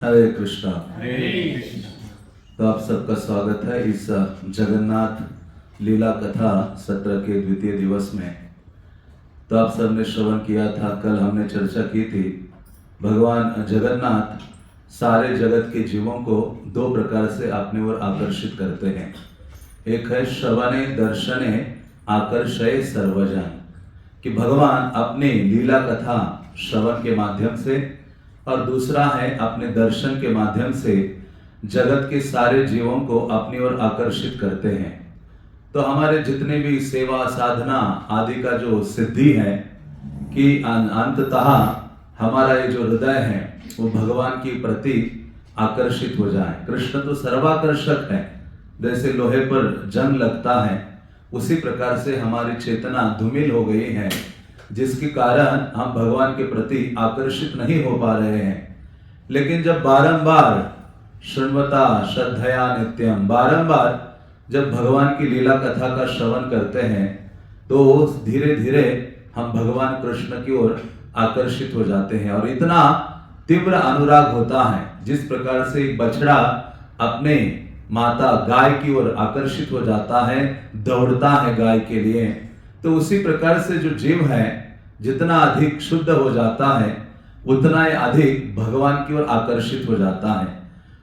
हरे कृष्णा। हरे कृष्ण। तो आप सबका स्वागत है इस जगन्नाथ लीला कथा सत्र के द्वितीय दिवस में। तो आप सबने श्रवण किया था, कल हमने चर्चा की थी, भगवान जगन्नाथ सारे जगत के जीवों को दो प्रकार से अपने ओर आकर्षित करते हैं। एक है श्रवणे दर्शने आकर्षय सर्वजन, कि भगवान अपनी लीला कथा श्रवण के माध्यम से और दूसरा है अपने दर्शन के माध्यम से जगत के सारे जीवों को अपनी ओर आकर्षित करते हैं। तो हमारे जितने भी सेवा साधना आदि का जो सिद्धि है कि अंततः हमारा ये जो हृदय है वो भगवान की प्रति आकर्षित हो जाए। कृष्ण तो सर्वाकर्षक है, जैसे लोहे पर जंग लगता है उसी प्रकार से हमारी चेतना धूमिल हो गई है, जिसके कारण हम भगवान के प्रति आकर्षित नहीं हो पा रहे हैं। लेकिन जब बारंबार श्रृण्वता श्रद्धया नित्यम, बारंबार जब भगवान की लीला कथा का श्रवण करते हैं तो धीरे धीरे हम भगवान कृष्ण की ओर आकर्षित हो जाते हैं। और इतना तीव्र अनुराग होता है, जिस प्रकार से एक बछड़ा अपने माता गाय की ओर आकर्षित हो जाता है, दौड़ता है गाय के लिए, तो उसी प्रकार से जो जीव है जितना अधिक शुद्ध हो जाता है उतना ही अधिक भगवान की ओर आकर्षित हो जाता है।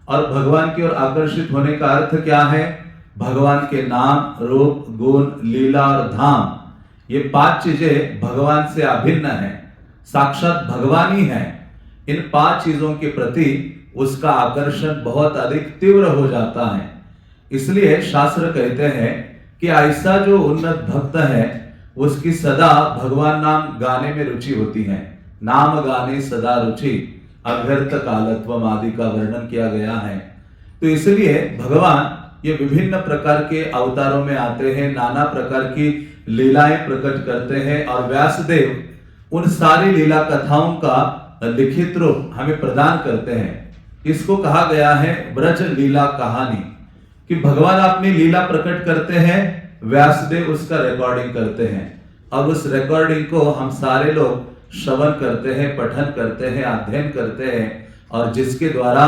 और भगवान की ओर आकर्षित होने का अर्थ क्या है? भगवान के नाम, रूप, गुण, लीला और धाम, ये 5 चीजें भगवान से अभिन्न है, साक्षात भगवान ही है। इन 5 चीजों के प्रति उसका आकर्षण बहुत अधिक तीव्र हो जाता है। इसलिए शास्त्र कहते हैं कि ऐसा जो उन्नत भक्त है उसकी सदा भगवान नाम गाने में रुचि होती है। नाम गाने सदा रुचि, अव्यर्थ कालत्वम आदि का वर्णन किया गया है। तो इसलिए भगवान ये विभिन्न प्रकार के अवतारों में आते हैं, नाना प्रकार की लीलाएं प्रकट करते हैं और व्यासदेव उन सारी लीला कथाओं का लिखित रूप हमें प्रदान करते हैं। इसको कहा गया है ब्रज लीला कहानी, कि भगवान अपनी लीला प्रकट करते हैं, व्यासदेव उसका रिकॉर्डिंग करते हैं और उस रिकॉर्डिंग को हम सारे लोग श्रवण करते हैं, पठन करते हैं, अध्ययन करते हैं और जिसके द्वारा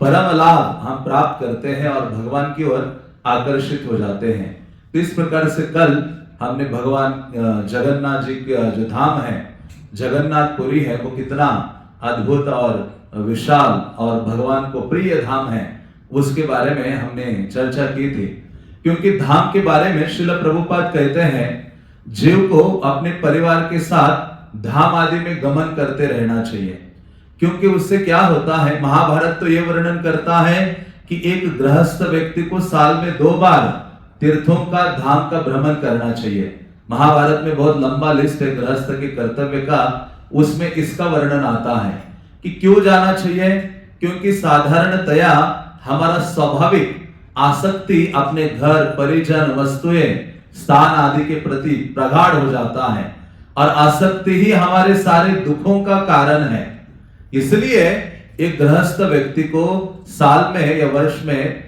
परम लाभ हम प्राप्त करते हैं और भगवान की ओर आकर्षित हो जाते हैं। तो इस प्रकार से कल हमने भगवान जगन्नाथ जी का जो धाम है, जगन्नाथपुरी है, वो कितना अद्भुत और विशाल और भगवान को प्रिय धाम है, उसके बारे में हमने चर्चा की थी। क्योंकि धाम के बारे में श्रील प्रभुपाद कहते हैं जीव को अपने परिवार के साथ धाम आदि में गमन करते रहना चाहिए। क्योंकि उससे क्या होता है, महाभारत तो ये वर्णन करता है कि एक गृहस्थ व्यक्ति को साल में 2 बार तीर्थों का धाम का भ्रमण करना चाहिए। महाभारत में बहुत लंबा लिस्ट है गृहस्थ के कर्तव्य का, उसमें इसका वर्णन आता है कि क्यों जाना चाहिए। क्योंकि साधारणतया हमारा स्वाभाविक आसक्ति अपने घर, परिजन, वस्तुएं, स्थान आदि के प्रति प्रगाढ़ हो जाता है और आसक्ति ही हमारे सारे दुखों का कारण है। इसलिए एक गृहस्थ व्यक्ति को साल में या वर्ष में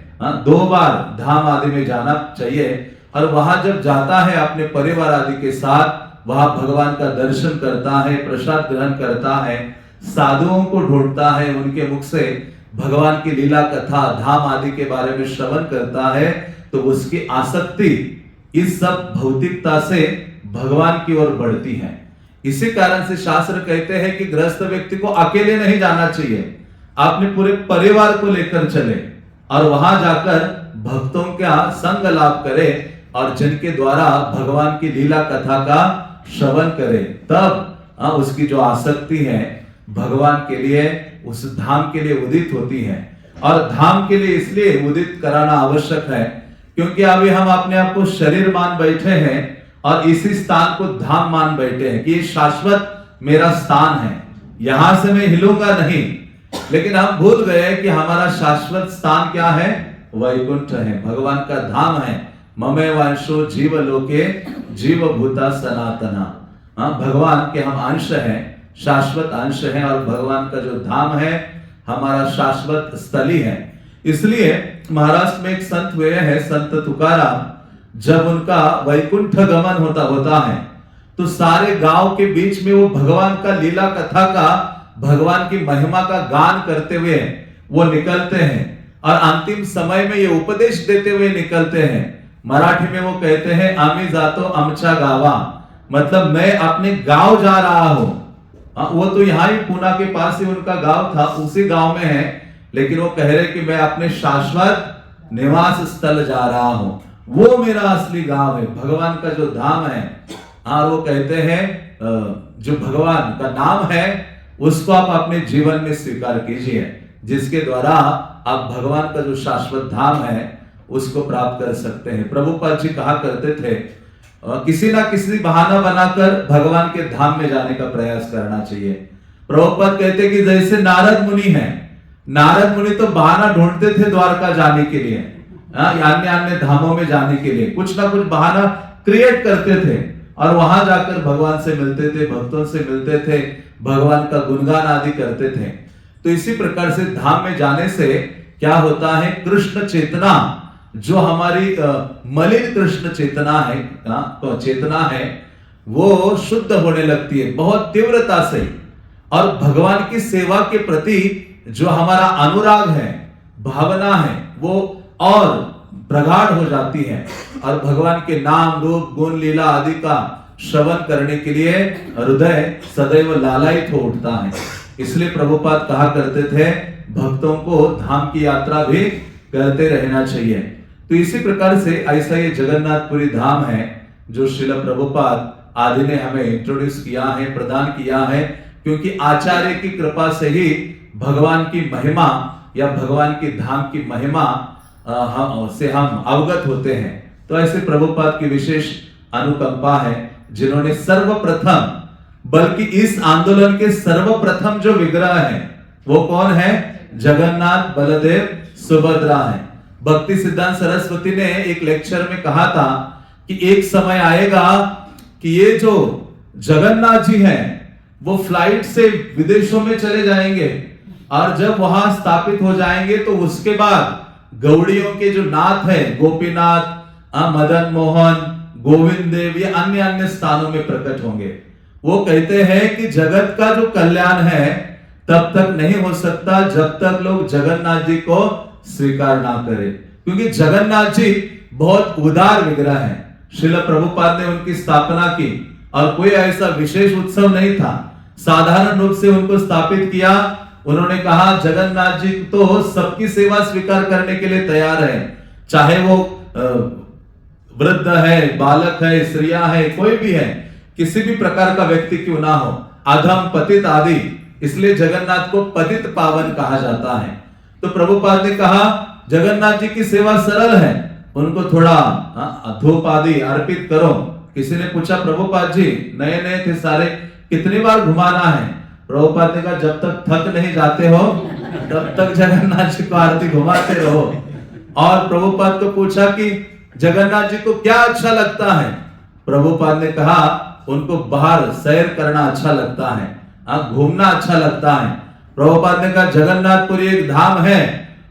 2 बार धाम आदि में जाना चाहिए और वहां जब जाता है अपने परिवार आदि के साथ, वहां भगवान का दर्शन करता है, प्रसाद ग्रहण करता है, साधुओं को ढूंढता है, उनके मुख से भगवान की लीला कथा धाम आदि के बारे में श्रवण करता है, तो उसकी आसक्ति इस सब भौतिकता से भगवान की ओर बढ़ती है। इसी कारण से शास्त्र कहते हैं कि गृहस्थ व्यक्ति को अकेले नहीं जाना चाहिए, अपने पूरे परिवार को लेकर चले और वहां जाकर भक्तों का संग लाभ करे और जिनके द्वारा भगवान की लीला कथा का श्रवण करे। तब उसकी जो आसक्ति है भगवान के लिए, उस धाम के लिए उदित होती है। और धाम के लिए इसलिए उदित कराना आवश्यक है क्योंकि अभी हम अपने आप को शरीर मान बैठे हैं और इसी स्थान को धाम मान बैठे हैं कि ये शाश्वत मेरा स्थान है, यहां से मैं हिलूंगा नहीं। लेकिन हम भूल गए कि हमारा शाश्वत स्थान क्या है? वैकुंठ है, भगवान का धाम है। ममे वंशो जीव लोके जीव भूता सनातना, भगवान के हम अंश हैं, शाश्वत अंश है और भगवान का जो धाम है हमारा शाश्वत स्थली है। इसलिए महाराष्ट्र में एक संत हुए हैं, संत तुकाराम, जब उनका वैकुंठ गमन होता है तो सारे गांव के बीच में वो भगवान का लीला कथा का, भगवान की महिमा का गान करते हुए वो निकलते हैं और अंतिम समय में ये उपदेश देते हुए निकलते हैं। मराठी में वो कहते हैं आम्ही जातो आमच्या गावा, मतलब मैं अपने गांव जा रहा हूं। वो तो यहाँ ही पुणे के पास ही उनका गांव था, उसी गांव में है, लेकिन वो कह रहे कि मैं अपने शाश्वत निवास स्थल जा रहा हूं, वो मेरा असली गांव है, भगवान का जो धाम है। और वो कहते हैं जो भगवान का नाम है उसको आप अपने जीवन में स्वीकार कीजिए, जिसके द्वारा आप भगवान का जो शाश्वत धाम है उसको प्राप्त कर सकते हैं। प्रभुपाद जी कहा करते थे किसी ना किसी बहाना बनाकर भगवान के धाम में जाने का प्रयास करना चाहिए। प्रभुपाद कहते कि जैसे नारद मुनि हैं, नारद मुनि तो बहाना ढूंढते थे द्वारका जाने के लिए, अन्य अन्य धामों में जाने के लिए कुछ ना कुछ बहाना क्रिएट करते थे और वहां जाकर भगवान से मिलते थे, भक्तों से मिलते थे, भगवान का गुणगान आदि करते थे। तो इसी प्रकार से धाम में जाने से क्या होता है, कृष्ण चेतना जो हमारी मलिन कृष्ण चेतना है, तो चेतना है वो शुद्ध होने लगती है बहुत तीव्रता से, और भगवान की सेवा के प्रति जो हमारा अनुराग है, भावना है, वो और प्रगाढ़ हो जाती है और भगवान के नाम रूप गुण लीला आदि का श्रवण करने के लिए हृदय सदैव लालायित हो उठता है। इसलिए प्रभुपाद कहा करते थे भक्तों को धाम की यात्रा भी करते रहना चाहिए। तो इसी प्रकार से ऐसा ये जगन्नाथपुरी धाम है जो श्रील प्रभुपाद आदि ने हमें इंट्रोड्यूस किया है, प्रदान किया है, क्योंकि आचार्य की कृपा से ही भगवान की महिमा या भगवान की धाम की महिमा से हम अवगत होते हैं। तो ऐसे प्रभुपाद की विशेष अनुकंपा है जिन्होंने सर्वप्रथम, बल्कि इस आंदोलन के सर्वप्रथम जो विग्रह है वो कौन है, जगन्नाथ बलदेव सुभद्रा है। भक्ति सिद्धांत सरस्वती ने एक लेक्चर में कहा था कि एक समय आएगा कि ये जो जगन्नाथ जी हैं वो फ्लाइट से विदेशों में चले जाएंगे और जब वहां स्थापित हो जाएंगे तो उसके बाद गौड़ियों के जो नाथ है गोपीनाथ, मदन मोहन, गोविंद देव, ये अन्य अन्य स्थानों में प्रकट होंगे। वो कहते हैं कि जगत का जो कल्याण है तब तक नहीं हो सकता जब तक लोग जगन्नाथ जी को स्वीकार ना करें, क्योंकि जगन्नाथ जी बहुत उदार विग्रह है। श्रील प्रभुपाद ने उनकी स्थापना की और कोई ऐसा विशेष उत्सव नहीं था, साधारण रूप से उनको स्थापित किया। उन्होंने कहा जगन्नाथ जी तो सबकी सेवा स्वीकार करने के लिए तैयार है, चाहे वो वृद्ध है, बालक है, स्त्रियां है, कोई भी है, किसी भी प्रकार का व्यक्ति क्यों ना हो, अधम पतित आदि, इसलिए जगन्नाथ को पतित पावन कहा जाता है। तो प्रभुपाद ने कहा जगन्नाथ जी की सेवा सरल है, उनको थोड़ा धूप आदि अर्पित करो। किसी ने पूछा प्रभुपाद जी नए नए थे सारे, कितनी बार घुमाना है? प्रभुपाद ने कहा जब तक थक नहीं जाते हो तब तक जगन्नाथ जी को आरती घुमाते रहो। और प्रभुपाद को पूछा कि जगन्नाथ जी को क्या अच्छा लगता है? प्रभुपाद ने कहा उनको बाहर सैर करना अच्छा लगता है, घूमना अच्छा लगता है। प्रभुपाद ने कहा जगन्नाथपुरी एक धाम है,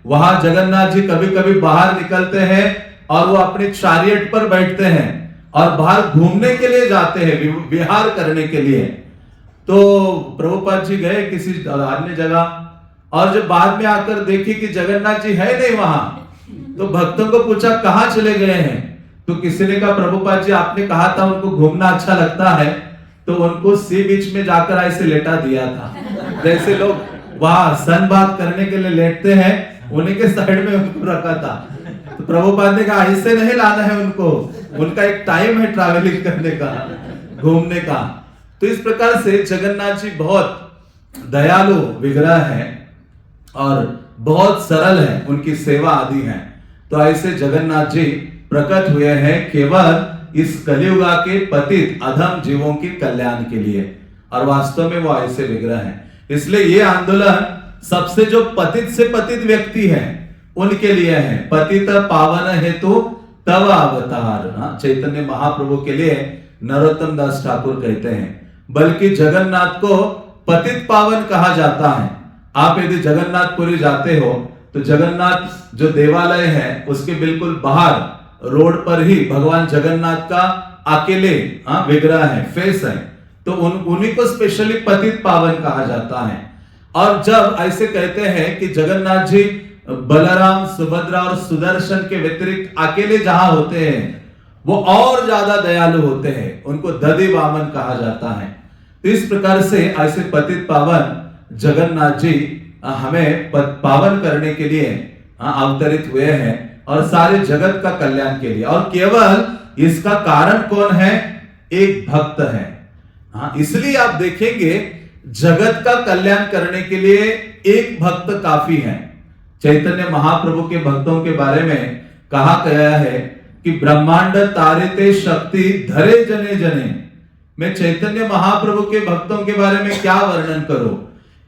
वहां जगन्नाथ जी कभी कभी बाहर निकलते हैं और वो अपने चैरियट पर बैठते हैं और बाहर घूमने के लिए जाते हैं, विहार करने के लिए। तो प्रभुपाद जी गए किसी अन्य जगह और जब बाद में आकर देखे कि जगन्नाथ जी है नहीं वहां, तो भक्तों को पूछा कहां चले गए हैं? तो किसी ने कहा प्रभुपाद जी आपने कहा था उनको घूमना अच्छा लगता है, तो उनको सी बीच में जाकर ऐसे लेटा दिया था, जैसे लोग वहां सनबाथ करने के लिए लेटते हैं, उन्हीं के साइड में उनको रखा था। तो प्रभुपाद ने कहा ऐसे नहीं लाना है उनको, उनका एक टाइम है ट्रैवलिंग करने का, घूमने का। तो इस प्रकार से जगन्नाथ जी बहुत दयालु विग्रह है और बहुत सरल है, उनकी सेवा आदि है। तो ऐसे जगन्नाथ जी प्रकट हुए हैं केवल इस कलियुगा के पतित अधम जीवों के कल्याण के लिए, और वास्तव में वो ऐसे विग्रह हैं। इसलिए ये आंदोलन सबसे जो पतित से पतित व्यक्ति है उनके लिए है। पतित पावन हेतु तव अवतार, चैतन्य महाप्रभु के लिए नरोत्तम दास ठाकुर कहते हैं। बल्कि जगन्नाथ को पतित पावन कहा जाता है। आप यदि जगन्नाथपुरी जाते हो तो जगन्नाथ जो देवालय है उसके बिल्कुल बाहर रोड पर ही भगवान जगन्नाथ का अकेले विग्रह है, फेस है। तो उन्हीं को स्पेशली पतित पावन कहा जाता है। और जब ऐसे कहते हैं कि जगन्नाथ जी बलराम, सुभद्रा और सुदर्शन के व्यतिरिक्त अकेले जहां होते हैं वो और ज्यादा दयालु होते हैं, उनको दधि वामन कहा जाता है। तो इस प्रकार से ऐसे पतित पावन जगन्नाथ जी हमें पावन करने के लिए अवतरित हुए हैं और सारे जगत का कल्याण के लिए। और केवल इसका कारण कौन है? एक भक्त है। इसलिए आप देखेंगे जगत का कल्याण करने के लिए एक भक्त काफी है। चैतन्य महाप्रभु के भक्तों के बारे में कहा गया है कि ब्रह्मांड तारिते शक्ति धरे जने जने। मैं चैतन्य महाप्रभु के भक्तों के बारे में क्या वर्णन करूं?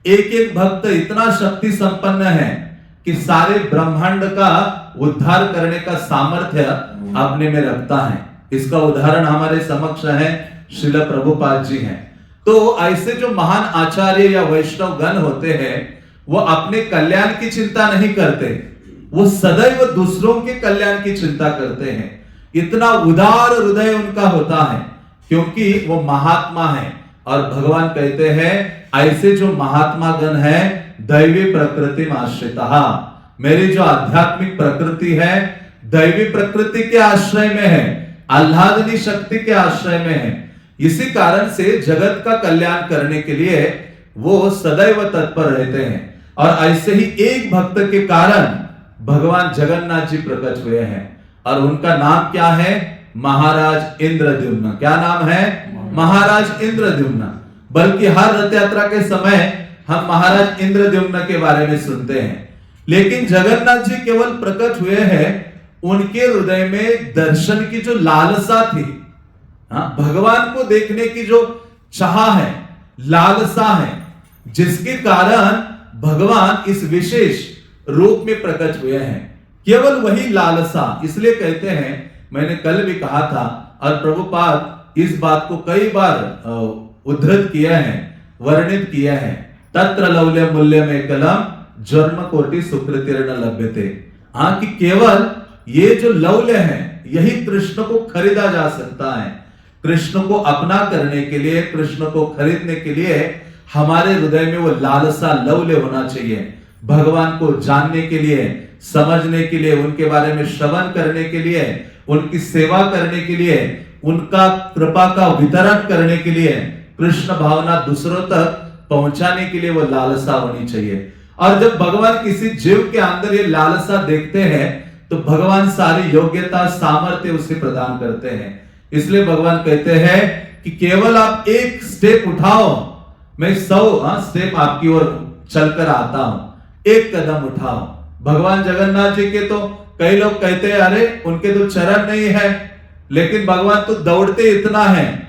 एक एक भक्त इतना शक्ति संपन्न है कि सारे ब्रह्मांड का उद्धार करने का सामर्थ्य अपने में रखता है। इसका उदाहरण हमारे समक्ष है, श्रील प्रभुपाद जी हैं। तो ऐसे जो महान आचार्य या वैष्णव गण होते हैं वो अपने कल्याण की चिंता नहीं करते, वो सदैव दूसरों के कल्याण की चिंता करते हैं। इतना उदार हृदय उनका होता है क्योंकि वो महात्मा है। और भगवान कहते हैं ऐसे जो महात्मा गण है दैवी प्रकृति में आश्रिता, मेरी जो आध्यात्मिक प्रकृति है दैवी प्रकृति के आश्रय में है, आह्लादनी शक्ति के आश्रय में है। इसी कारण से जगत का कल्याण करने के लिए वो सदैव तत्पर रहते हैं। और ऐसे ही एक भक्त के कारण भगवान जगन्नाथ जी प्रकट हुए हैं और उनका नाम क्या है? महाराज इंद्रद्युम्न। क्या नाम है? महाराज इंद्रद्युम्न। बल्कि हर रथ यात्रा के समय हम महाराज इंद्रद्युम्न के बारे में सुनते हैं। लेकिन जगन्नाथ जी केवल प्रकट हुए हैं, उनके हृदय में दर्शन की जो लालसा थी, भगवान को देखने की जो चाह है, लालसा है, जिसके कारण भगवान इस विशेष रूप में प्रकट हुए हैं। केवल वही लालसा। इसलिए कहते हैं, मैंने कल भी कहा था और प्रभुपाद इस बात को कई बार उद्धृत किया है, वर्णित किया है, तत्र लौल्य मूल्य में कलम जन्म कोटि सुकृतिर्न लभ्यते। कि केवल ये जो लौल्य है यही कृष्ण को खरीदा जा सकता है। कृष्ण को अपना करने के लिए, कृष्ण को खरीदने के लिए हमारे हृदय में वो लालसा, लौल्य होना चाहिए। भगवान को जानने के लिए, समझने के लिए, उनके बारे में श्रवण करने के लिए, उनकी सेवा करने के लिए, उनका कृपा का वितरण करने के लिए, कृष्ण भावना दूसरों तक पहुंचाने के लिए वो लालसा होनी चाहिए। और जब भगवान किसी जीव के अंदर ये लालसा देखते हैं तो भगवान सारी योग्यता, सामर्थ्य उसे प्रदान करते हैं। इसलिए भगवान कहते हैं कि केवल आप एक स्टेप उठाओ, मैं 100 स्टेप आपकी ओर चलकर आता हूं, एक कदम उठाओ। भगवान जगन्नाथ जी के तो कई लोग कहते हैं अरे उनके तो चरण नहीं है, लेकिन भगवान तो दौड़ते इतना है।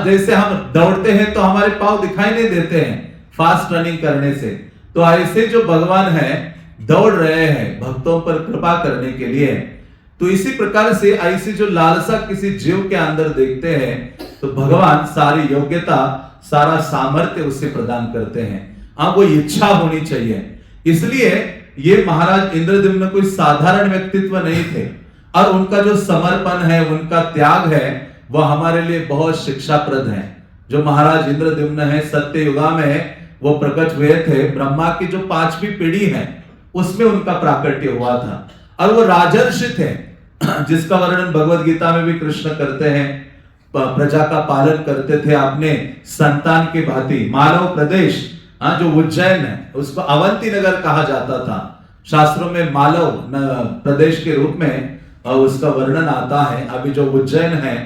जैसे हम दौड़ते हैं तो हमारे पांव दिखाई नहीं देते हैं फास्ट रनिंग करने से। तो ऐसे जो भगवान है दौड़ रहे हैं भक्तों पर कृपा करने के लिए। तो इसी प्रकार से ऐसी जो लालसा किसी जीव के अंदर देखते हैं तो भगवान सारी योग्यता, सारा सामर्थ्य उसे प्रदान करते हैं। वो इच्छा होनी चाहिए। इसलिए ये महाराज इंद्रद्युम्न कोई साधारण व्यक्तित्व नहीं थे और उनका जो समर्पण है, उनका त्याग है, वह हमारे लिए बहुत शिक्षाप्रद है। जो महाराज इंद्रद्युम्न है सत्य युगा में वो प्रकट हुए थे। ब्रह्मा की जो 5वीं पीढ़ी है उसमें उनका प्राकट्य हुआ था और वो राजर्षि थे जिसका वर्णन भगवत गीता में भी कृष्ण करते हैं। प्रजा का पालन करते थे अपने संतान के भांति। मालव प्रदेश जो उज्जैन है उसको अवंती नगर कहा जाता था। शास्त्रों में मालव प्रदेश के रूप में उसका वर्णन आता है। अभी जो उज्जैन है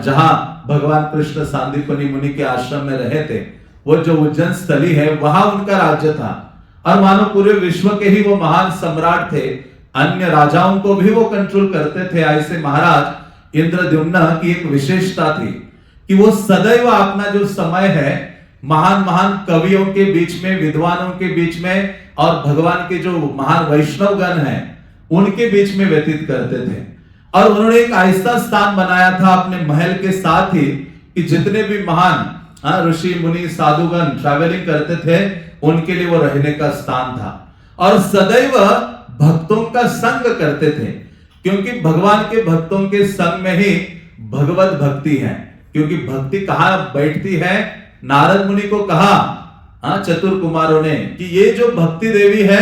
जहां भगवान कृष्ण सांदीपनि मुनि के आश्रम में रहे थे, वो जो उज्जैन स्थली है वहां उनका राज्य था और मानो पूरे विश्व के ही वो महान सम्राट थे। अन्य राजाओं को भी वो कंट्रोल करते थे। ऐसे महाराज इंद्रद्युम्न की एक विशेषता थी कि वो सदैव अपना जो समय है महान महान कवियों के बीच में, विद्वानों के बीच में और भगवान के जो महान वैष्णव गण हैं उनके बीच में व्यतीत करते थे। और उन्होंने एक ऐसा स्थान बनाया था अपने महल के साथ ही कि जितने भी महान ऋषि मुनि साधुगण ट्रैवलिंग करते थे उनके लिए वो रहने का स्थान था। और सदैव भक्तों का संग करते थे क्योंकि भगवान के भक्तों के संग में ही भगवत भक्ति है। क्योंकि भक्ति कहां बैठती है? नारद मुनि को कहा चतुर कुमारों ने कि ये जो भक्ति देवी है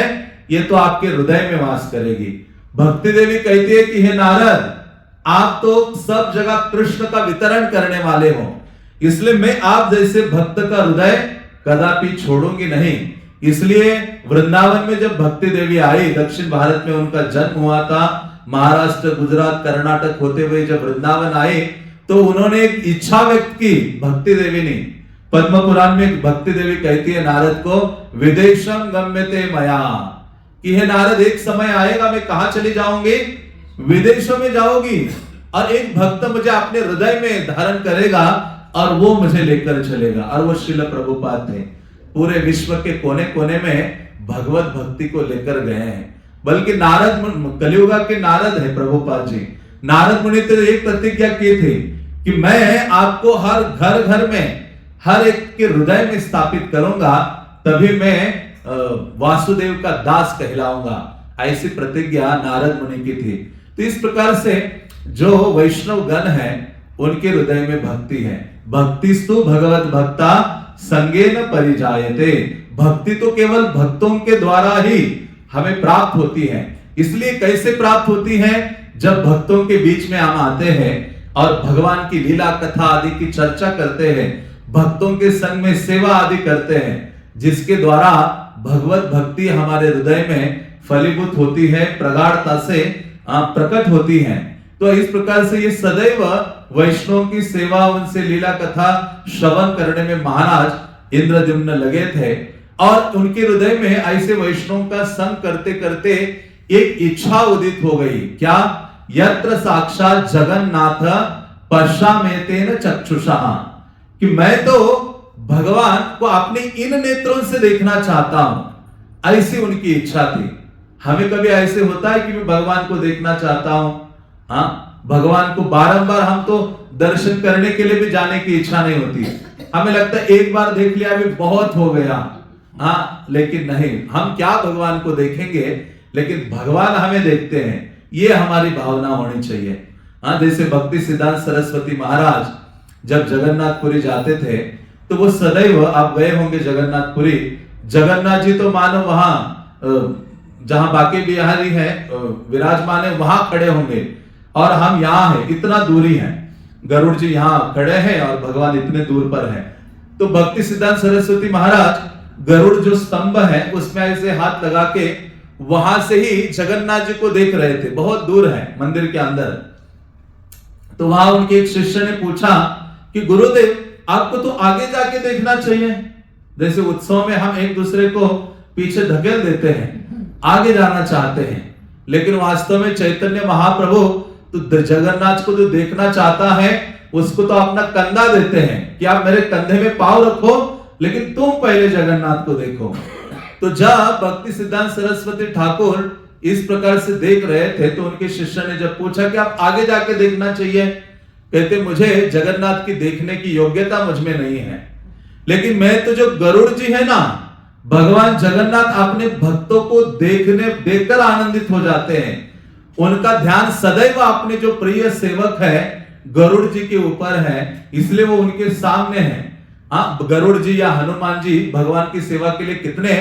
ये तो आपके हृदय में वास करेगी। भक्ति देवी कहती है कि हे नारद, आप तो सब जगह कृष्ण का वितरण करने वाले हो, इसलिए मैं आप जैसे भक्त का हृदय कदापि छोड़ूंगी नहीं। इसलिए वृंदावन में जब भक्ति देवी आई, दक्षिण भारत में उनका जन्म हुआ था, महाराष्ट्र, गुजरात, कर्नाटक होते हुए जब वृंदावन आए तो उन्होंने एक इच्छा व्यक्त की भक्ति देवी ने। पद्म पुराण में भक्ति देवी कहती है नारद को, विदेशम गम्यते मया, कि हे नारद एक समय आएगा मैं कहां चली जाऊंगी, विदेशों में जाओगी, और एक भक्त मुझे अपने हृदय में धारण करेगा और वो मुझे लेकर चलेगा। और वो श्रील प्रभुपाद थे, पूरे विश्व के कोने कोने में भगवत भक्ति को लेकर गए हैं। बल्कि नारद कलियुग के नारद है प्रभुपाद जी। नारद मुनि तो एक प्रतिज्ञा की थी कि मैं आपको हर घर घर में, हर एक के हृदय में स्थापित करूंगा, तभी मैं वासुदेव का दास कहलाऊंगा। ऐसी प्रतिज्ञा नारद मुनि की थी। तो इस प्रकार से जो वैष्णव गण है उनके हृदय में भक्ति है। भक्तिस्तु भगवत भक्ता संगेन परिजायते, भक्ति तो केवल भक्तों के द्वारा ही हमें प्राप्त होती है। इसलिए कैसे प्राप्त होती है, जब भक्तों के बीच में हम आते हैं और भगवान की लीला कथा आदि की चर्चा करते हैं, भक्तों के संग में सेवा आदि करते हैं, जिसके द्वारा भगवत भक्ति हमारे हृदय में फलीभूत होती है, प्रगाढ़ता से प्रकट होती है। तो इस प्रकार से ये सदैव वैष्णव की सेवा, उनसे लीला कथा श्रवण करने में महाराज इंद्रद्युम्न लगे थे। और उनके हृदय में ऐसे वैष्णव का संग करते करते एक इच्छा उदित हो गई। क्या? यत्र साक्षात जगन्नाथ पश्याम्यतेन चक्षुषा, कि मैं तो भगवान को अपने इन नेत्रों से देखना चाहता हूं। ऐसी उनकी इच्छा थी। हमें कभी ऐसे होता है कि मैं भगवान को देखना चाहता हूं? हाँ, भगवान को बारंबार हम तो दर्शन करने के लिए भी जाने की इच्छा नहीं होती। हमें लगता है एक बार देख लिया अभी बहुत हो गया। हाँ, लेकिन नहीं, हम क्या भगवान को देखेंगे, लेकिन भगवान हमें देखते हैं, ये हमारी भावना होनी चाहिए। हाँ, जैसे भक्ति सिद्धांत सरस्वती महाराज जब जगन्नाथपुरी जाते थे तो वो सदैव, आप गए होंगे जगन्नाथपुरी, जगन्नाथ जी तो मानो वहां जहां बाकी बिहारी है विराजमान है वहां खड़े होंगे, और हम यहाँ हैं, इतना दूरी है। गरुड़ जी यहाँ खड़े हैं और भगवान इतने दूर पर है। तो भक्ति सिद्धांत सरस्वती महाराज गरुड़ जो स्तंभ है उसमें ऐसे हाथ लगा के वहां से ही जगन्नाथ जी को देख रहे थे, बहुत दूर है मंदिर के अंदर। तो वहां उनके एक शिष्य ने पूछा कि गुरुदेव आपको तो आगे जाके देखना चाहिए, जैसे उत्सव में हम एक दूसरे को पीछे धकेल देते हैं, आगे जाना चाहते हैं, लेकिन वास्तव में चैतन्य महाप्रभु तो जगन्नाथ को जो देखना चाहता है उसको तो अपना कंधा देते हैं कि आप मेरे कंधे में पांव रखो, लेकिन तुम पहले जगन्नाथ को देखो। तो जब भक्ति सिद्धांत सरस्वती ठाकुर इस प्रकार से देख रहे थे तो उनके शिष्य ने जब पूछा कि आप आगे जाके देखना चाहिए, कहते मुझे जगन्नाथ की देखने की योग्यता मुझ में नहीं है, लेकिन मैं तो जो गरुड़ जी है ना, भगवान जगन्नाथ अपने भक्तों को देखकर आनंदित हो जाते हैं। उनका ध्यान सदैव अपने जो प्रिय सेवक है गरुड़ जी के ऊपर है, इसलिए वो उनके सामने है। गरुड़ जी या हनुमान जी भगवान की सेवा के लिए कितने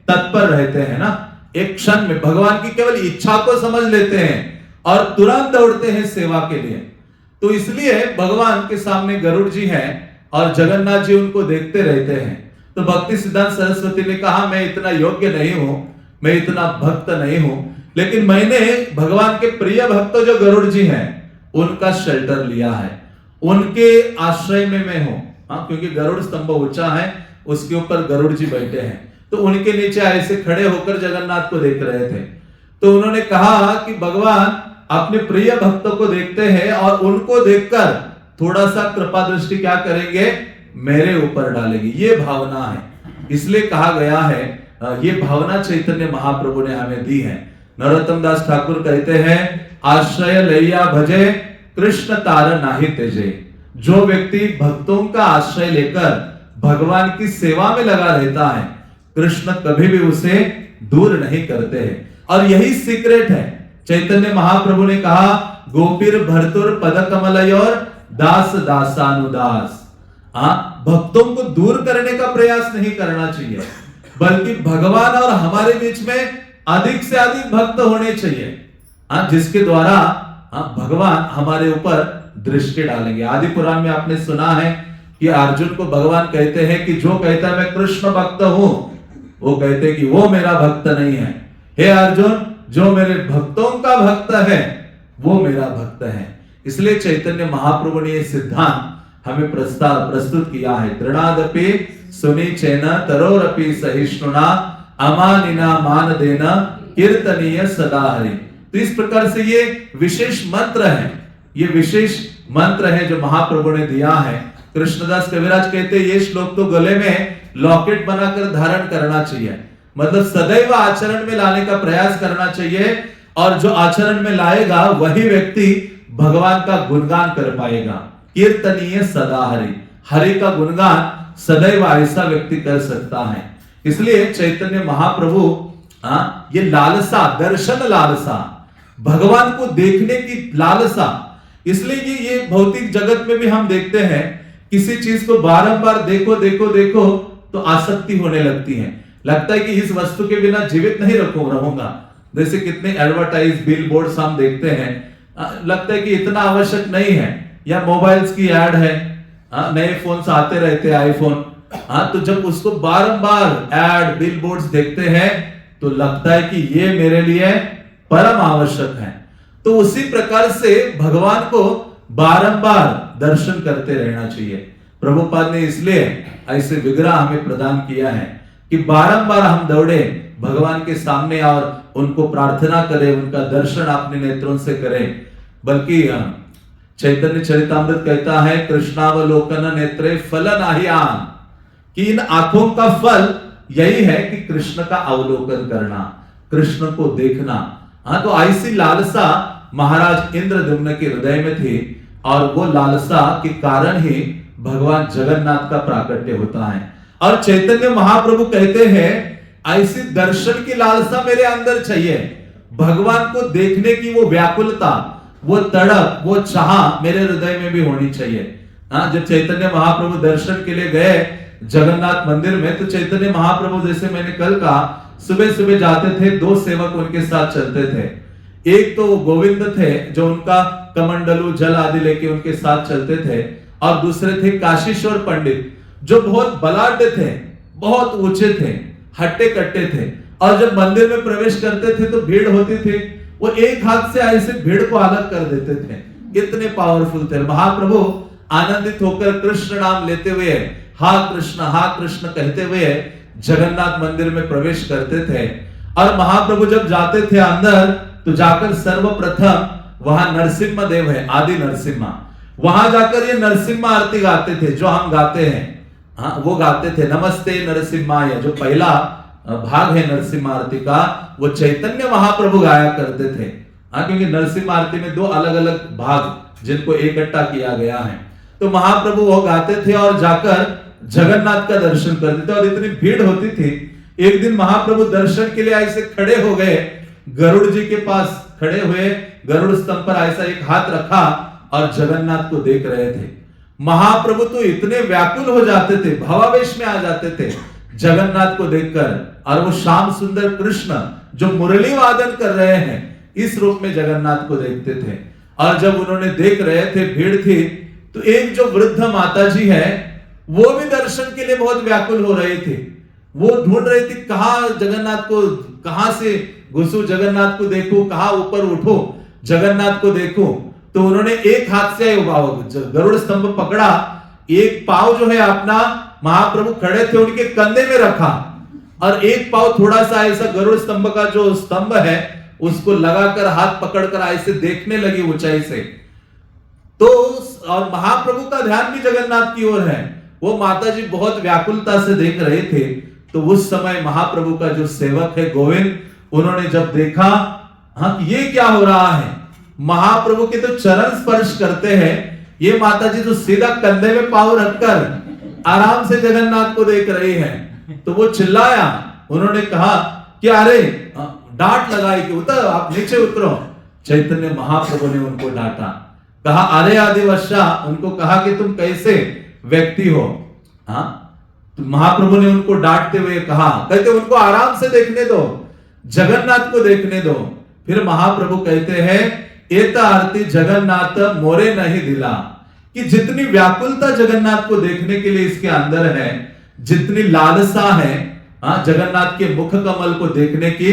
तत्पर रहते हैं ना, एक क्षण में भगवान की केवल इच्छा को समझ लेते हैं और तुरंत दौड़ते हैं सेवा के लिए। तो इसलिए भगवान के सामने गरुड़ जी हैं और जगन्नाथ जी उनको देखते रहते हैं। तो भक्ति सिद्धांत सरस्वती ने कहा मैं इतना योग्य नहीं हूं, मैं इतना भक्त नहीं हूं, लेकिन मैंने भगवान के प्रिय भक्त जो गरुड़ जी हैं उनका शेल्टर लिया है, उनके आश्रय में मैं हूं। क्योंकि गरुड़ स्तंभ ऊंचा है, उसके ऊपर गरुड़ जी बैठे हैं, तो उनके नीचे ऐसे खड़े होकर जगन्नाथ को देख रहे थे। तो उन्होंने कहा कि भगवान अपने प्रिय भक्तों को देखते हैं और उनको देखकर थोड़ा सा कृपा दृष्टि क्या करेंगे, मेरे ऊपर डालेंगे, ये भावना है। इसलिए कहा गया है, ये भावना चैतन्य महाप्रभु ने हमें दी है। नरोत्तम दास ठाकुर कहते हैं, आश्रय लैया भजे कृष्ण तार नाही तेजे। जो व्यक्ति भक्तों का आश्रय लेकर भगवान की सेवा में लगा रहता है, कृष्ण कभी भी उसे दूर नहीं करते हैं। और यही सीक्रेट है। चैतन्य महाप्रभु ने कहा, गोपीर भरतुर पद कमलयोर दास दासानुदास। भक्तों को दूर करने का प्रयास नहीं करना चाहिए, बल्कि भगवान और हमारे बीच में अधिक से अधिक भक्त होने चाहिए, जिसके द्वारा भगवान हमारे ऊपर दृष्टि डालेंगे। आदि पुराण में आपने सुना है कि अर्जुन को भगवान कहते हैं कि जो कहता है मैं कृष्ण भक्त हूं, वो कहते हैं कि वो मेरा भक्त नहीं है। हे अर्जुन, जो मेरे भक्तों का भक्त है वो मेरा भक्त है। इसलिए चैतन्य महाप्रभु ने यह सिद्धांत हमें प्रस्तुत किया है। तृणादपि सुनिचेन तरोरपि सहिष्णुना अमानिना मान देना कीर्तनीय सदा हरि। तो इस प्रकार से ये विशेष मंत्र है, ये विशेष मंत्र है जो महाप्रभु ने दिया है। कृष्णदास कविराज कहते हैं ये श्लोक तो गले में लॉकेट बनाकर धारण करना चाहिए, मतलब सदैव आचरण में लाने का प्रयास करना चाहिए, और जो आचरण में लाएगा वही व्यक्ति भगवान का गुणगान कर पाएगा। कीर्तनीय सदा हरि, हरि का गुणगान सदैव ऐसा व्यक्ति कर सकता है। इसलिए चैतन्य महाप्रभु ये लालसा, दर्शन लालसा, भगवान को देखने की लालसा, इसलिए ये भौतिक जगत में भी हम देखते हैं किसी चीज को बारंबार देखो देखो देखो तो आसक्ति होने लगती है, लगता है कि इस वस्तु के बिना जीवित नहीं रहूंगा। जैसे कितने एडवर्टाइज बिल बोर्ड्स हम देखते हैं, लगता है कि इतना आवश्यक नहीं है, या मोबाइल्स की एड है, नए फोन्स आते रहते हैं आईफोन, तो जब उसको बारंबार एड बिल बोर्ड्स देखते हैं तो लगता है कि ये मेरे लिए परम आवश्यक है। तो उसी प्रकार से भगवान को बारंबार दर्शन करते रहना चाहिए। प्रभुपाद ने इसलिए ऐसे विग्रह हमें प्रदान किया है कि बारंबार हम दौड़े भगवान के सामने और उनको प्रार्थना करें, उनका दर्शन अपने नेत्रों से करें। बल्कि चैतन्य चरितामृत कहता है कृष्णावलोकन नेत्रे फल नाहियान, कि इन आंखों का फल यही है कि कृष्ण का अवलोकन करना, कृष्ण को देखना। तो ऐसी लालसा महाराज इंद्रद्युम्न के हृदय में थी, और वो लालसा के कारण ही भगवान जगन्नाथ का प्राकट्य होता है। और चैतन्य महाप्रभु कहते हैं ऐसी दर्शन की लालसा मेरे अंदर चाहिए, भगवान को देखने की वो व्याकुलता, वो तड़प, वो चाह मेरे हृदय में भी होनी चाहिए। जब चैतन्य महाप्रभु दर्शन के लिए गए जगन्नाथ मंदिर में, तो चैतन्य महाप्रभु, जैसे मैंने कल कहा, सुबह सुबह जाते थे, दो सेवक उनके साथ चलते थे। एक तो गोविंद थे जो उनका कमंडलू जल आदि लेके उनके साथ चलते थे, और दूसरे थे काशीश्वर पंडित जो बहुत बलाढ्य थे, बहुत ऊंचे थे, हट्टे कट्टे थे, और जब मंदिर में प्रवेश करते थे तो भीड़ होती थी, वो एक हाथ से ऐसे भीड़ को अलग कर देते थे, इतने पावरफुल थे। महाप्रभु आनंदित होकर कृष्ण नाम लेते हुए हा कृष्ण कहते हुए जगन्नाथ मंदिर में प्रवेश करते थे। और महाप्रभु जब जाते थे अंदर, तो जाकर सर्वप्रथम वहां नरसिम्हा देव है, आदि नरसिम्हा, वहां जाकर ये नरसिम्हा आरती गाते थे जो हम गाते हैं। वो गाते थे नमस्ते नरसिम्हाय, जो पहला भाग है नरसिम्हा आरती का, वो चैतन्य महाप्रभु गाया करते थे। क्योंकि नरसिम्हा आरती में दो अलग अलग भाग जिनको इकट्ठा किया गया है, तो महाप्रभु वो गाते थे और जाकर जगन्नाथ का दर्शन करते थे। और इतनी भीड़ होती थी, एक दिन महाप्रभु दर्शन के लिए ऐसे खड़े हो गए, गरुड़ जी के पास खड़े हुए, गरुड़ स्तंभ पर ऐसा एक हाथ रखा और जगन्नाथ को देख रहे थे। महाप्रभु तो इतने व्याकुल हो जाते थे, भावावेश में आ जाते थे जगन्नाथ को देखकर, और वो श्याम सुंदर कृष्ण जो मुरली वादन कर रहे हैं इस रूप में जगन्नाथ को देखते थे। और जब उन्होंने देख रहे थे, भीड़ थी, तो एक जो वृद्ध माता जी है वो भी दर्शन के लिए बहुत व्याकुल हो रही थी। वो ढूंढ रही थी कहां जगन्नाथ को, कहां से घुसू जगन्नाथ को देखूं, कहां ऊपर उठो जगन्नाथ को देखूं। तो उन्होंने एक हाथ से गरुड़ स्तंभ पकड़ा, एक पाव जो है अपना, महाप्रभु खड़े थे उनके कंधे में रखा, और एक पाव थोड़ा सा ऐसा गरुड़ स्तंभ का जो स्तंभ है उसको लगाकर हाथ पकड़कर ऐसे देखने लगी ऊंचाई से। तो और महाप्रभु का ध्यान भी जगन्नाथ की ओर है, वो माता जी बहुत व्याकुलता से देख रहे थे। तो उस समय महाप्रभु का जो सेवक है गोविंद, उन्होंने जब देखा ये क्या हो रहा है, महाप्रभु के तो चरण स्पर्श करते हैं, ये माता जी तो सीधा कंधे में पांव रखकर आराम से जगन्नाथ को देख रही हैं। तो वो चिल्लाया, उन्होंने कहा कि अरे डांट लगाई कि उतर, आप नीचे उतरो। चैतन्य महाप्रभु ने उनको डांटा, कहा अरे आदिवश्या, उनको कहा कि तुम कैसे व्यक्ति हो। हाँ, तो महाप्रभु ने उनको डांटते हुए कहा, कहते उनको आराम से देखने दो, जगन्नाथ को देखने दो। फिर महाप्रभु कहते हैं, एता आरती जगन्नाथ मोरे नहीं दिला, कि जितनी व्याकुलता जगन्नाथ को देखने के लिए इसके अंदर है, जितनी लालसा है जगन्नाथ के मुख कमल को देखने की,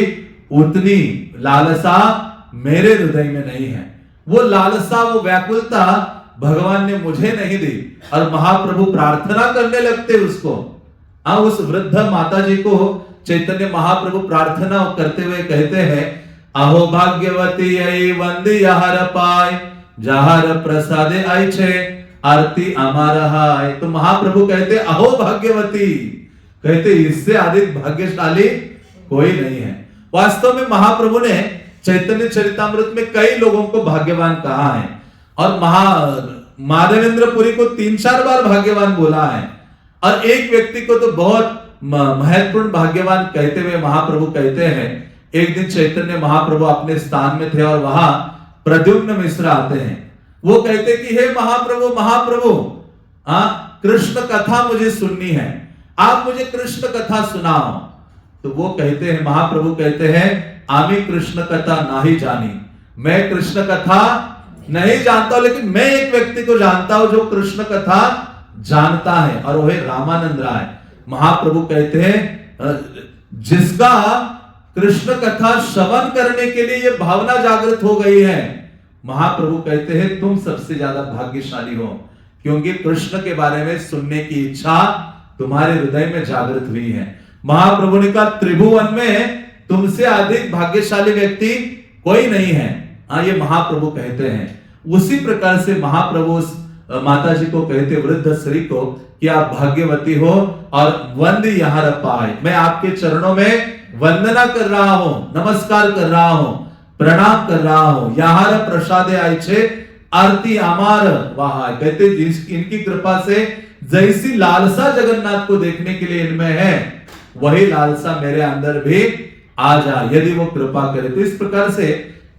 उतनी लालसा मेरे हृदय में नहीं है। वो लालसा, वो व्याकुलता भगवान ने मुझे नहीं दी। और महाप्रभु प्रार्थना करने लगते उसको। उस वृद्ध माता जी को चैतन्य महाप्रभु प्रार्थना करते हुए कहते हैं, अहो भाग्यवती आई वंदी यहार पाय, जहार प्रसादे आई छे आरती अमारा हाय। तो महाप्रभु कहते, अहो भाग्यवती, कहते इससे अधिक भाग्यशाली कोई नहीं है। वास्तव में महाप्रभु ने चैतन्य चरितामृत में कई लोगों को भाग्यवान कहा है, और माधवेंद्रपुरी को 3-4 बार भाग्यवान बोला है, और एक व्यक्ति को तो बहुत महत्वपूर्ण भाग्यवान कहते हुए महाप्रभु कहते हैं। एक दिन चैतन्य महाप्रभु अपने स्थान में थे और वहां प्रद्युम्न मिश्र आते हैं। वो कहते कि हे महाप्रभु, महाप्रभु, कृष्ण कथा मुझे सुननी है, आप मुझे कृष्ण कथा सुनाओ। तो वो कहते हैं, महाप्रभु कहते हैं, आमी कृष्ण कथा नहीं जानी, मैं कृष्ण कथा नहीं जानता, लेकिन मैं एक व्यक्ति को जानता हूं जो कृष्ण कथा जानता है, और वह रामानंद राय। महाप्रभु कहते हैं, जिसका कृष्ण कथा श्रवण करने के लिए ये भावना जागृत हो गई है, महाप्रभु कहते हैं तुम सबसे ज्यादा भाग्यशाली हो, क्योंकि कृष्ण के बारे में सुनने की इच्छा तुम्हारे हृदय में जागृत हुई है। महाप्रभु ने कहा, त्रिभुवन में तुमसे अधिक भाग्यशाली व्यक्ति कोई नहीं है। ये महाप्रभु कहते हैं। उसी प्रकार से महाप्रभु माता जी को कहते, वृद्ध स्त्री को, कि आप भाग्यवती हो और वंद यहां पाए, मैं आपके चरणों में वंदना कर रहा हूं, नमस्कार कर रहा हूं, प्रणाम कर रहा हूं। यहां प्रसादे आई छे आरती अमार वहा, कहते इनकी कृपा से जैसी लालसा जगन्नाथ को देखने के लिए इनमें है, वही लालसा मेरे अंदर भी आ जाए, यदि वो कृपा करे। तो इस प्रकार से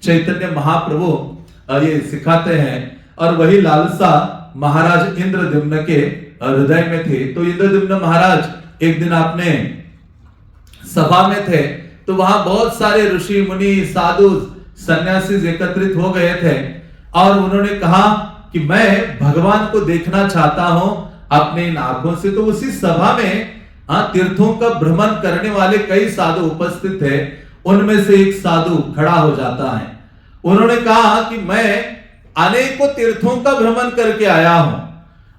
चैतन्य महाप्रभु ये सिखाते हैं, और वही लालसा महाराज इंद्रद्युम्न के हृदय में थी। तो इंद्रद्युम्न महाराज एक दिन अपने सभा में थे, तो वहां बहुत सारे ऋषि मुनि साधु सन्यासी एकत्रित हो गए थे, और उन्होंने कहा कि मैं भगवान को देखना चाहता हूं अपने इन आंखों से। तो उसी सभा में तीर्थों का भ्रमण करने वाले कई साधु उपस्थित थे। उनमें से एक साधु खड़ा हो जाता है। उन्होंने कहा कि मैं अनेकों तीर्थों का भ्रमण करके आया हूं,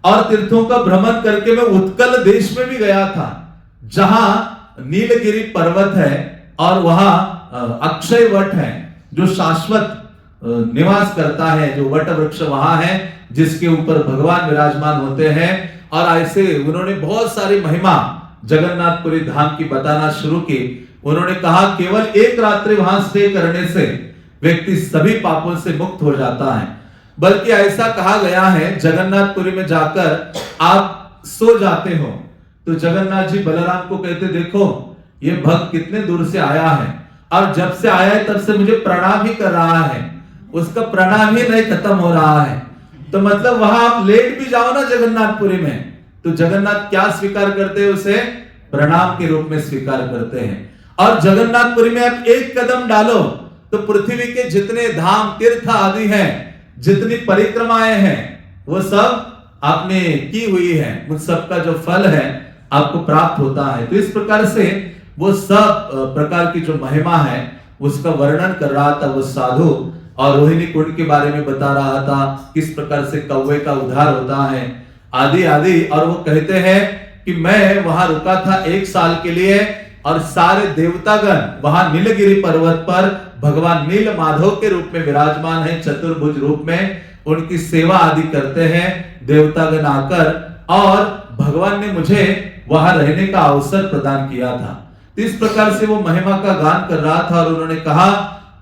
और तीर्थों का भ्रमण करके मैं उत्कल देश में भी गया था, जहां नीलगिरी पर्वत है और वहां अक्षय वट है, जो शाश्वत निवास करता है, जो वट वृक्ष वहां है, जिसके ऊपर भगवान विराजमान होते हैं। और ऐसे उन्होंने बहुत सारी महिमा जगन्नाथपुरी धाम की बताना शुरू की। उन्होंने कहा, केवल एक रात्रि वहां स्टे करने से व्यक्ति सभी पापों से मुक्त हो जाता है। बल्कि ऐसा कहा गया है, जगन्नाथपुरी में जाकर आप सो जाते हो तो जगन्नाथ जी बलराम को कहते, देखो ये भक्त कितने दूर से आया है, और जब से आया है तब से मुझे प्रणाम ही कर रहा है, उसका प्रणाम ही नहीं खत्म हो रहा है। तो मतलब वहां आप लेट भी जाओ ना जगन्नाथपुरी में, तो जगन्नाथ क्या स्वीकार करते हैं? उसे प्रणाम के रूप में स्वीकार करते हैं। और जगन्नाथपुरी में आप एक कदम डालो तो पृथ्वी के जितने धाम तीर्थ आदि हैं, जितनी परिक्रमाएं हैं, वो सब आपने की हुई है, उन सब का जो फल है आपको प्राप्त होता है। तो इस प्रकार से वो सब प्रकार की जो महिमा है उसका वर्णन कर रहा था वो साधु, और रोहिणी कुंड के बारे में बता रहा था, किस प्रकार से कौवे का उद्धार होता है आदि आदि। और वो कहते हैं कि मैं वहां रुका था 1 साल के लिए, और सारे देवतागण वहां नीलगिरी पर्वत पर भगवान नील माधव के रूप में विराजमान है, चतुर्भुज रूप में उनकी सेवा आदि करते हैं देवतागण आकर, और भगवान ने मुझे वहां रहने का अवसर प्रदान किया था। तो इस प्रकार से वो महिमा का गान कर रहा था, और उन्होंने कहा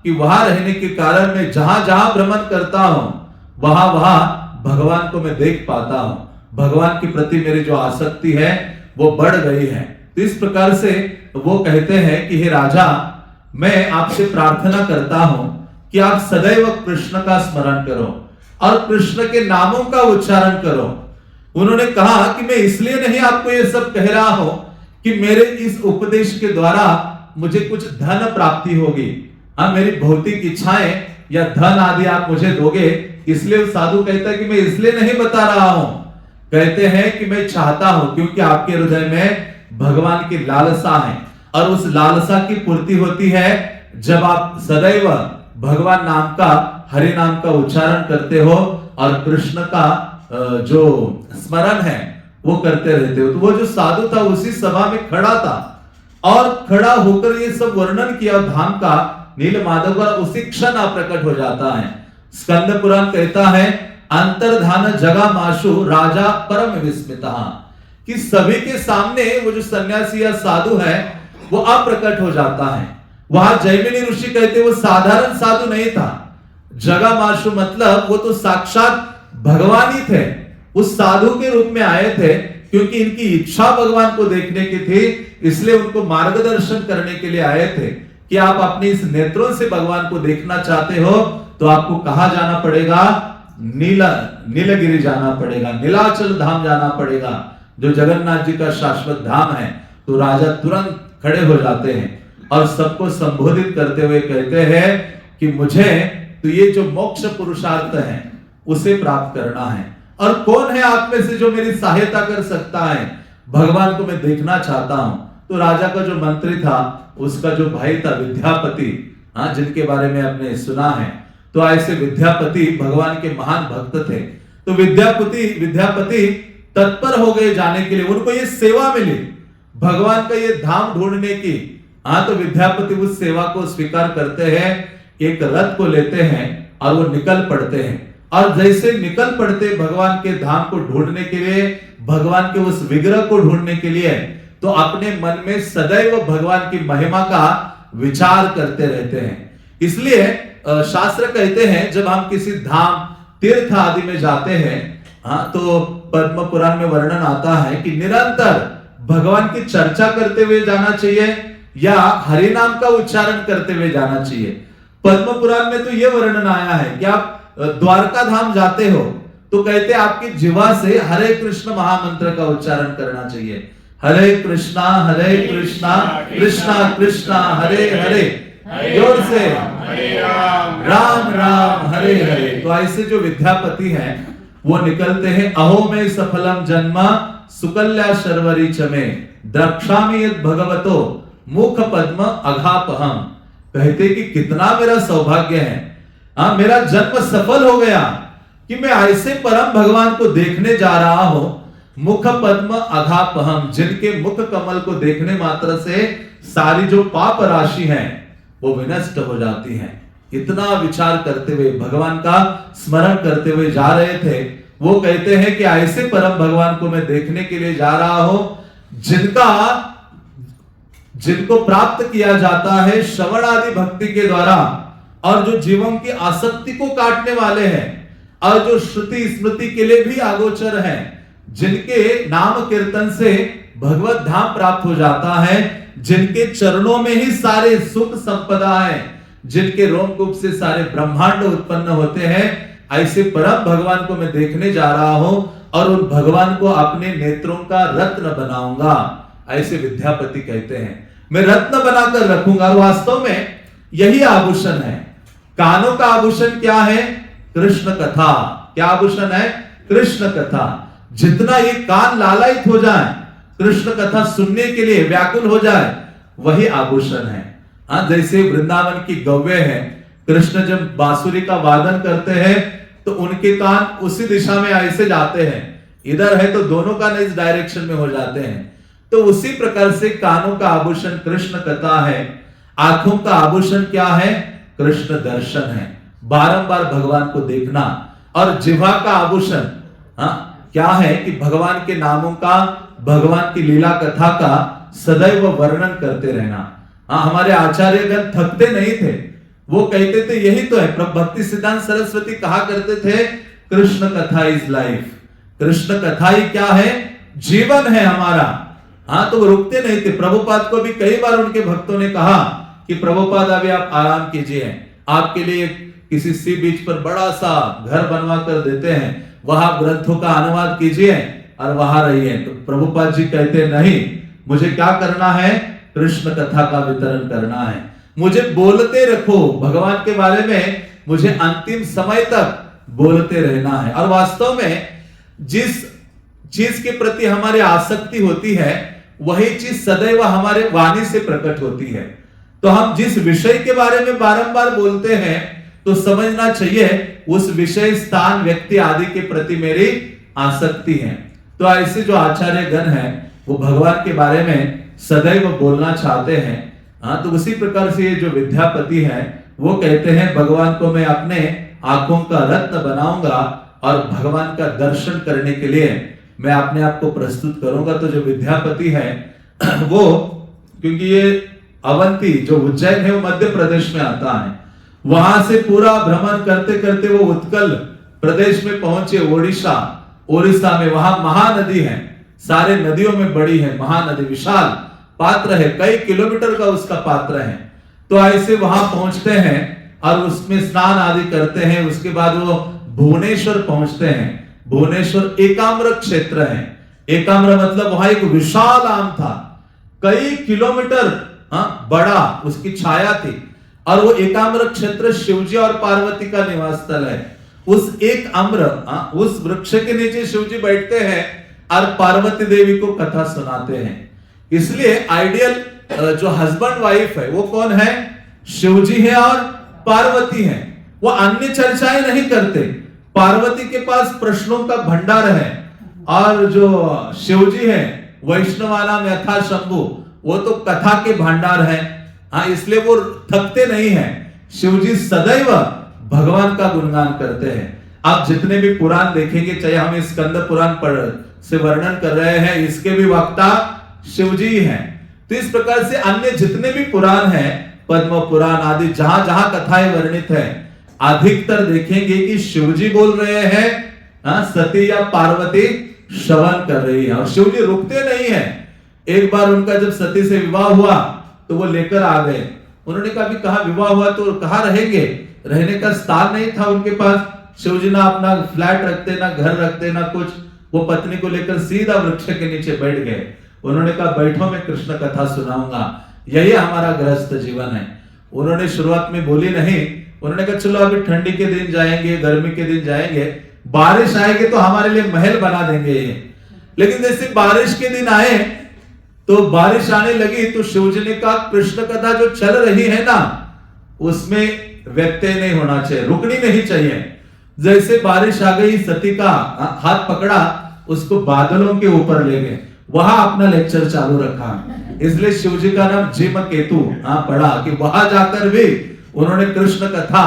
कि वहां रहने के कारण मैं जहां जहां भ्रमण करता हूं वहां वहां भगवान को मैं देख पाता हूं, भगवान के प्रति मेरी जो आसक्ति है वो बढ़ गई है। तो इस प्रकार से वो कहते हैं कि हे राजा, मैं आपसे प्रार्थना करता हूं कि आप सदैव कृष्ण का स्मरण करो और कृष्ण के नामों का उच्चारण करो, उन्होंने कहा कि मैं इसलिए नहीं आपको ये सब कह रहा हूं कि मेरे इस उपदेश के द्वारा मुझे कुछ धन प्राप्ति होगी, मेरी भौतिक इच्छाएं या धन आदि आप मुझे दोगे, इसलिए वो साधु कहता है कि मैं इसलिए नहीं बता रहा हूं। कहते हैं कि मैं चाहता हूं क्योंकि आपके हृदय में भगवान की लालसा है, और उस लालसा की पूर्ति होती है जब आप सदैव भगवान नाम का, हरि नाम का उच्चारण करते हो और कृष्ण का जो स्मरण है वो करते रहते हो। तो वो जो साधु था उसी सभा में खड़ा था और खड़ा होकर ये सब वर्णन किया धाम का, नील माधव का उसी क्षण प्रकट हो जाता है। स्कंद पुराण कहता है अंतर्धान जगा माशु राजा परम विस्मिता, कि सभी के सामने वो जो सन्यासी या साधु है वो अप्रकट हो जाता है। वहां जैमिनी ऋषि कहते वो साधारण साधु नहीं था। जगा माशु मतलब वो तो साक्षात भगवान ही थे, उस साधु के रूप में आए थे, क्योंकि इनकी इच्छा भगवान को देखने की थी, इसलिए उनको मार्गदर्शन करने के लिए आए थे कि आप अपने इस नेत्रों से भगवान को देखना चाहते हो तो आपको कहां जाना पड़ेगा, नीलगिरी जाना पड़ेगा, नीलाचल धाम जाना पड़ेगा, जो जगन्नाथ जी का शाश्वत धाम है। तो राजा तुरंत खड़े हो जाते हैं और सबको संबोधित करते हुए कहते हैं कि मुझे तो ये जो मोक्ष पुरुषार्थ है उसे प्राप्त करना है, और कौन है आप में से जो मेरी सहायता कर सकता है, भगवान को मैं देखना चाहता हूं। तो राजा का जो मंत्री था उसका जो भाई था विद्यापति, जिनके बारे में आपने सुना है, तो ऐसे विद्यापति भगवान के महान भक्त थे। तो विद्यापति तत्पर हो गए जाने के लिए, उनको ये सेवा मिली भगवान का ये धाम ढूंढने की। तो विद्यापति उस सेवा को स्वीकार करते हैं, एक रथ को लेते हैं और वो निकल पड़ते हैं, और जैसे निकल पड़ते भगवान के धाम को ढूंढने के लिए, भगवान के उस विग्रह को ढूंढने के लिए, तो अपने मन में सदैव भगवान की महिमा का विचार करते रहते हैं। इसलिए शास्त्र कहते हैं जब हम किसी धाम तीर्थ आदि में जाते हैं, तो पद्म पुराण में वर्णन आता है कि निरंतर भगवान की चर्चा करते हुए जाना चाहिए या हरि नाम का उच्चारण करते हुए जाना चाहिए। पद्म पुराण में तो यह वर्णन आया है कि आप द्वारका धाम जाते हो तो कहते आपकी जीवा से हरे कृष्ण महामंत्र का उच्चारण करना चाहिए। हरे कृष्णा कृष्णा कृष्णा हरे हरे, जोर से राम राम हरे हरे। तो ऐसे जो विद्यापति हैं वो निकलते हैं, अहो में सफलम जन्मा सुकल्या शर्वरी चमे द्रक्षामि यद भगवतो मुख पद्म अघापहम। कहते कि कितना मेरा सौभाग्य है, मेरा जन्म सफल हो गया कि मैं ऐसे परम भगवान को देखने जा रहा हूं। मुख पद्म अघापहम, जिनके मुख कमल को देखने मात्र से सारी जो पाप राशि है वो विनष्ट हो जाती है। इतना विचार करते हुए भगवान का स्मरण करते हुए जा रहे थे। वो कहते हैं कि ऐसे परम भगवान को मैं देखने के लिए जा रहा हूं जिनको प्राप्त किया जाता है श्रवण आदि भक्ति के द्वारा, और जो जीवन की आसक्ति को काटने वाले हैं, और जो श्रुति स्मृति के लिए भी अगोचर हैं, जिनके नाम कीर्तन से भगवत धाम प्राप्त हो जाता है, जिनके चरणों में ही सारे सुख संपदा है, जिनके रोमकूप से सारे ब्रह्मांड उत्पन्न होते हैं, ऐसे परम भगवान को मैं देखने जा रहा हूं और उन भगवान को अपने नेत्रों का रत्न बनाऊंगा। ऐसे विद्यापति कहते हैं मैं रत्न बनाकर रखूंगा। वास्तव में यही आभूषण है। कानों का आभूषण क्या है? कृष्ण कथा। क्या आभूषण है? कृष्ण कथा। जितना ये कान लालायित हो जाए, कृष्ण कथा सुनने के लिए व्याकुल हो जाए, वही आभूषण है। जैसे वृंदावन की गव्य है, कृष्ण जब बांसुरी का वादन करते हैं तो उनके कान उसी दिशा में ऐसे जाते हैं, इधर है तो दोनों कान इस डायरेक्शन में हो जाते हैं। तो उसी प्रकार से कानों का आभूषण कृष्ण कथा है। आंखों का आभूषण क्या है? कृष्ण दर्शन है, बारंबार भगवान को देखना। और जिह्वा का आभूषण क्या है कि भगवान के नामों का, भगवान की लीला कथा का सदैव वर्णन करते रहना। हमारे आचार्यगण थकते नहीं थे, वो कहते थे यही तो है। भक्ति सिद्धांत सरस्वती कहा करते थे कृष्ण कथा इज लाइफ। कृष्ण कथा ही क्या है? जीवन है हमारा। तो वो रुकते नहीं थे। प्रभुपाद को भी कई बार उनके भक्तों ने कहा कि प्रभुपाद अभी आप आराम कीजिए, आपके लिए किसी सी बीच पर बड़ा सा घर बनवा कर देते हैं, वहां ग्रंथों का अनुवाद कीजिए, और वहां रहिए। तो प्रभुपाद जी कहते नहीं, मुझे क्या करना है, कृष्ण कथा का वितरण करना है, मुझे बोलते रखो भगवान के बारे में, मुझे अंतिम समय तक बोलते रहना है। और वास्तव में जिस चीज के प्रति हमारी आसक्ति होती है वही चीज सदैव हमारे वाणी से प्रकट होती है। तो हम जिस विषय के बारे में बारंबार बोलते हैं तो समझना चाहिए उस विषय, स्थान, व्यक्ति आदि के प्रति मेरी आसक्ति है। तो ऐसे जो आचार्य गण हैं वो भगवान के बारे में सदैव बोलना चाहते हैं। हाँ, तो उसी प्रकार से ये जो विद्यापति है वो कहते हैं भगवान को मैं अपने आंखों का रत्न बनाऊंगा और भगवान का दर्शन करने के लिए मैं अपने आप को प्रस्तुत करूंगा। तो जो विद्यापति है वो, क्योंकि ये अवंती जो उज्जैन है वो मध्य प्रदेश में आता है, वहां से पूरा भ्रमण करते करते वो उत्कल प्रदेश में पहुंचे, ओडिशा में। वहां महानदी है, सारे नदियों में बड़ी है महानदी, विशाल पात्र है, कई किलोमीटर का उसका पात्र है। तो ऐसे वहां पहुंचते हैं और उसमें स्नान आदि करते हैं। उसके बाद वो भुवनेश्वर पहुंचते हैं। भुवनेश्वर एकाम्र क्षेत्र है। एकाम्र मतलब वहां एक विशाल आम था, कई किलोमीटर बड़ा उसकी छाया थी। और वो एकाम्र क्षेत्र शिवजी और पार्वती का निवास स्थल है। उस एक आम्र, उस वृक्ष के नीचे शिवजी बैठते हैं और पार्वती देवी को कथा सुनाते हैं। इसलिए आइडियल जो हस्बैंड वाइफ है वो कौन है, शिवजी है और पार्वती है। वो अन्य चर्चाएं नहीं करते। पार्वती के पास प्रश्नों का भंडार है और जो शिवजी है वैष्णवानाम यथा शंभु, वो तो कथा के भंडार है। हाँ, इसलिए वो थकते नहीं है। शिवजी सदैव भगवान का गुणगान करते हैं। आप जितने भी पुराण देखेंगे, चाहे हम स्कंद पुराण से वर्णन कर रहे हैं, इसके भी वक्ता शिवजी हैं। तो इस प्रकार से अन्य जितने भी पुराण हैं, पद्म पुराण आदि, जहां जहां कथाएं वर्णित है, अधिकतर देखेंगे कि शिवजी बोल रहे हैं, सती या पार्वती श्रवण कर रही है। और शिवजी रुकते नहीं है। एक बार उनका जब सती से विवाह हुआ तो वो लेकर आ गए। उन्होंने कहा विवाह हुआ तो कहां रहेंगे, रहने का स्थान नहीं था उनके पास। शिवजी ना अपना फ्लैट रखते, ना घर रखते, ना कुछ। वो पत्नी को लेकर सीधा वृक्ष के नीचे बैठ गए। उन्होंने कहा बैठो, मैं कृष्ण कथा सुनाऊंगा, यही हमारा गृहस्थ जीवन है। उन्होंने शुरुआत में बोली नहीं। उन्होंने कहा चलो अभी ठंडी के दिन जाएंगे, गर्मी के दिन जाएंगे, बारिश आएगी तो हमारे लिए महल बना देंगे ये। लेकिन जैसे बारिश के दिन आए तो बारिश आने लगी तो शिवजी ने कहा कृष्ण कथा जो चल रही है ना, उसमें व्यत्यय नहीं होना चाहिए, रुकनी नहीं चाहिए। जैसे बारिश आ गई, सती का हाथ पकड़ा, उसको बादलों के ऊपर ले गए, वहां अपना लेक्चर चालू रखा। इसलिए शिवजी का नाम जिम केतु पड़ा कि वहां जाकर भी उन्होंने कृष्ण कथा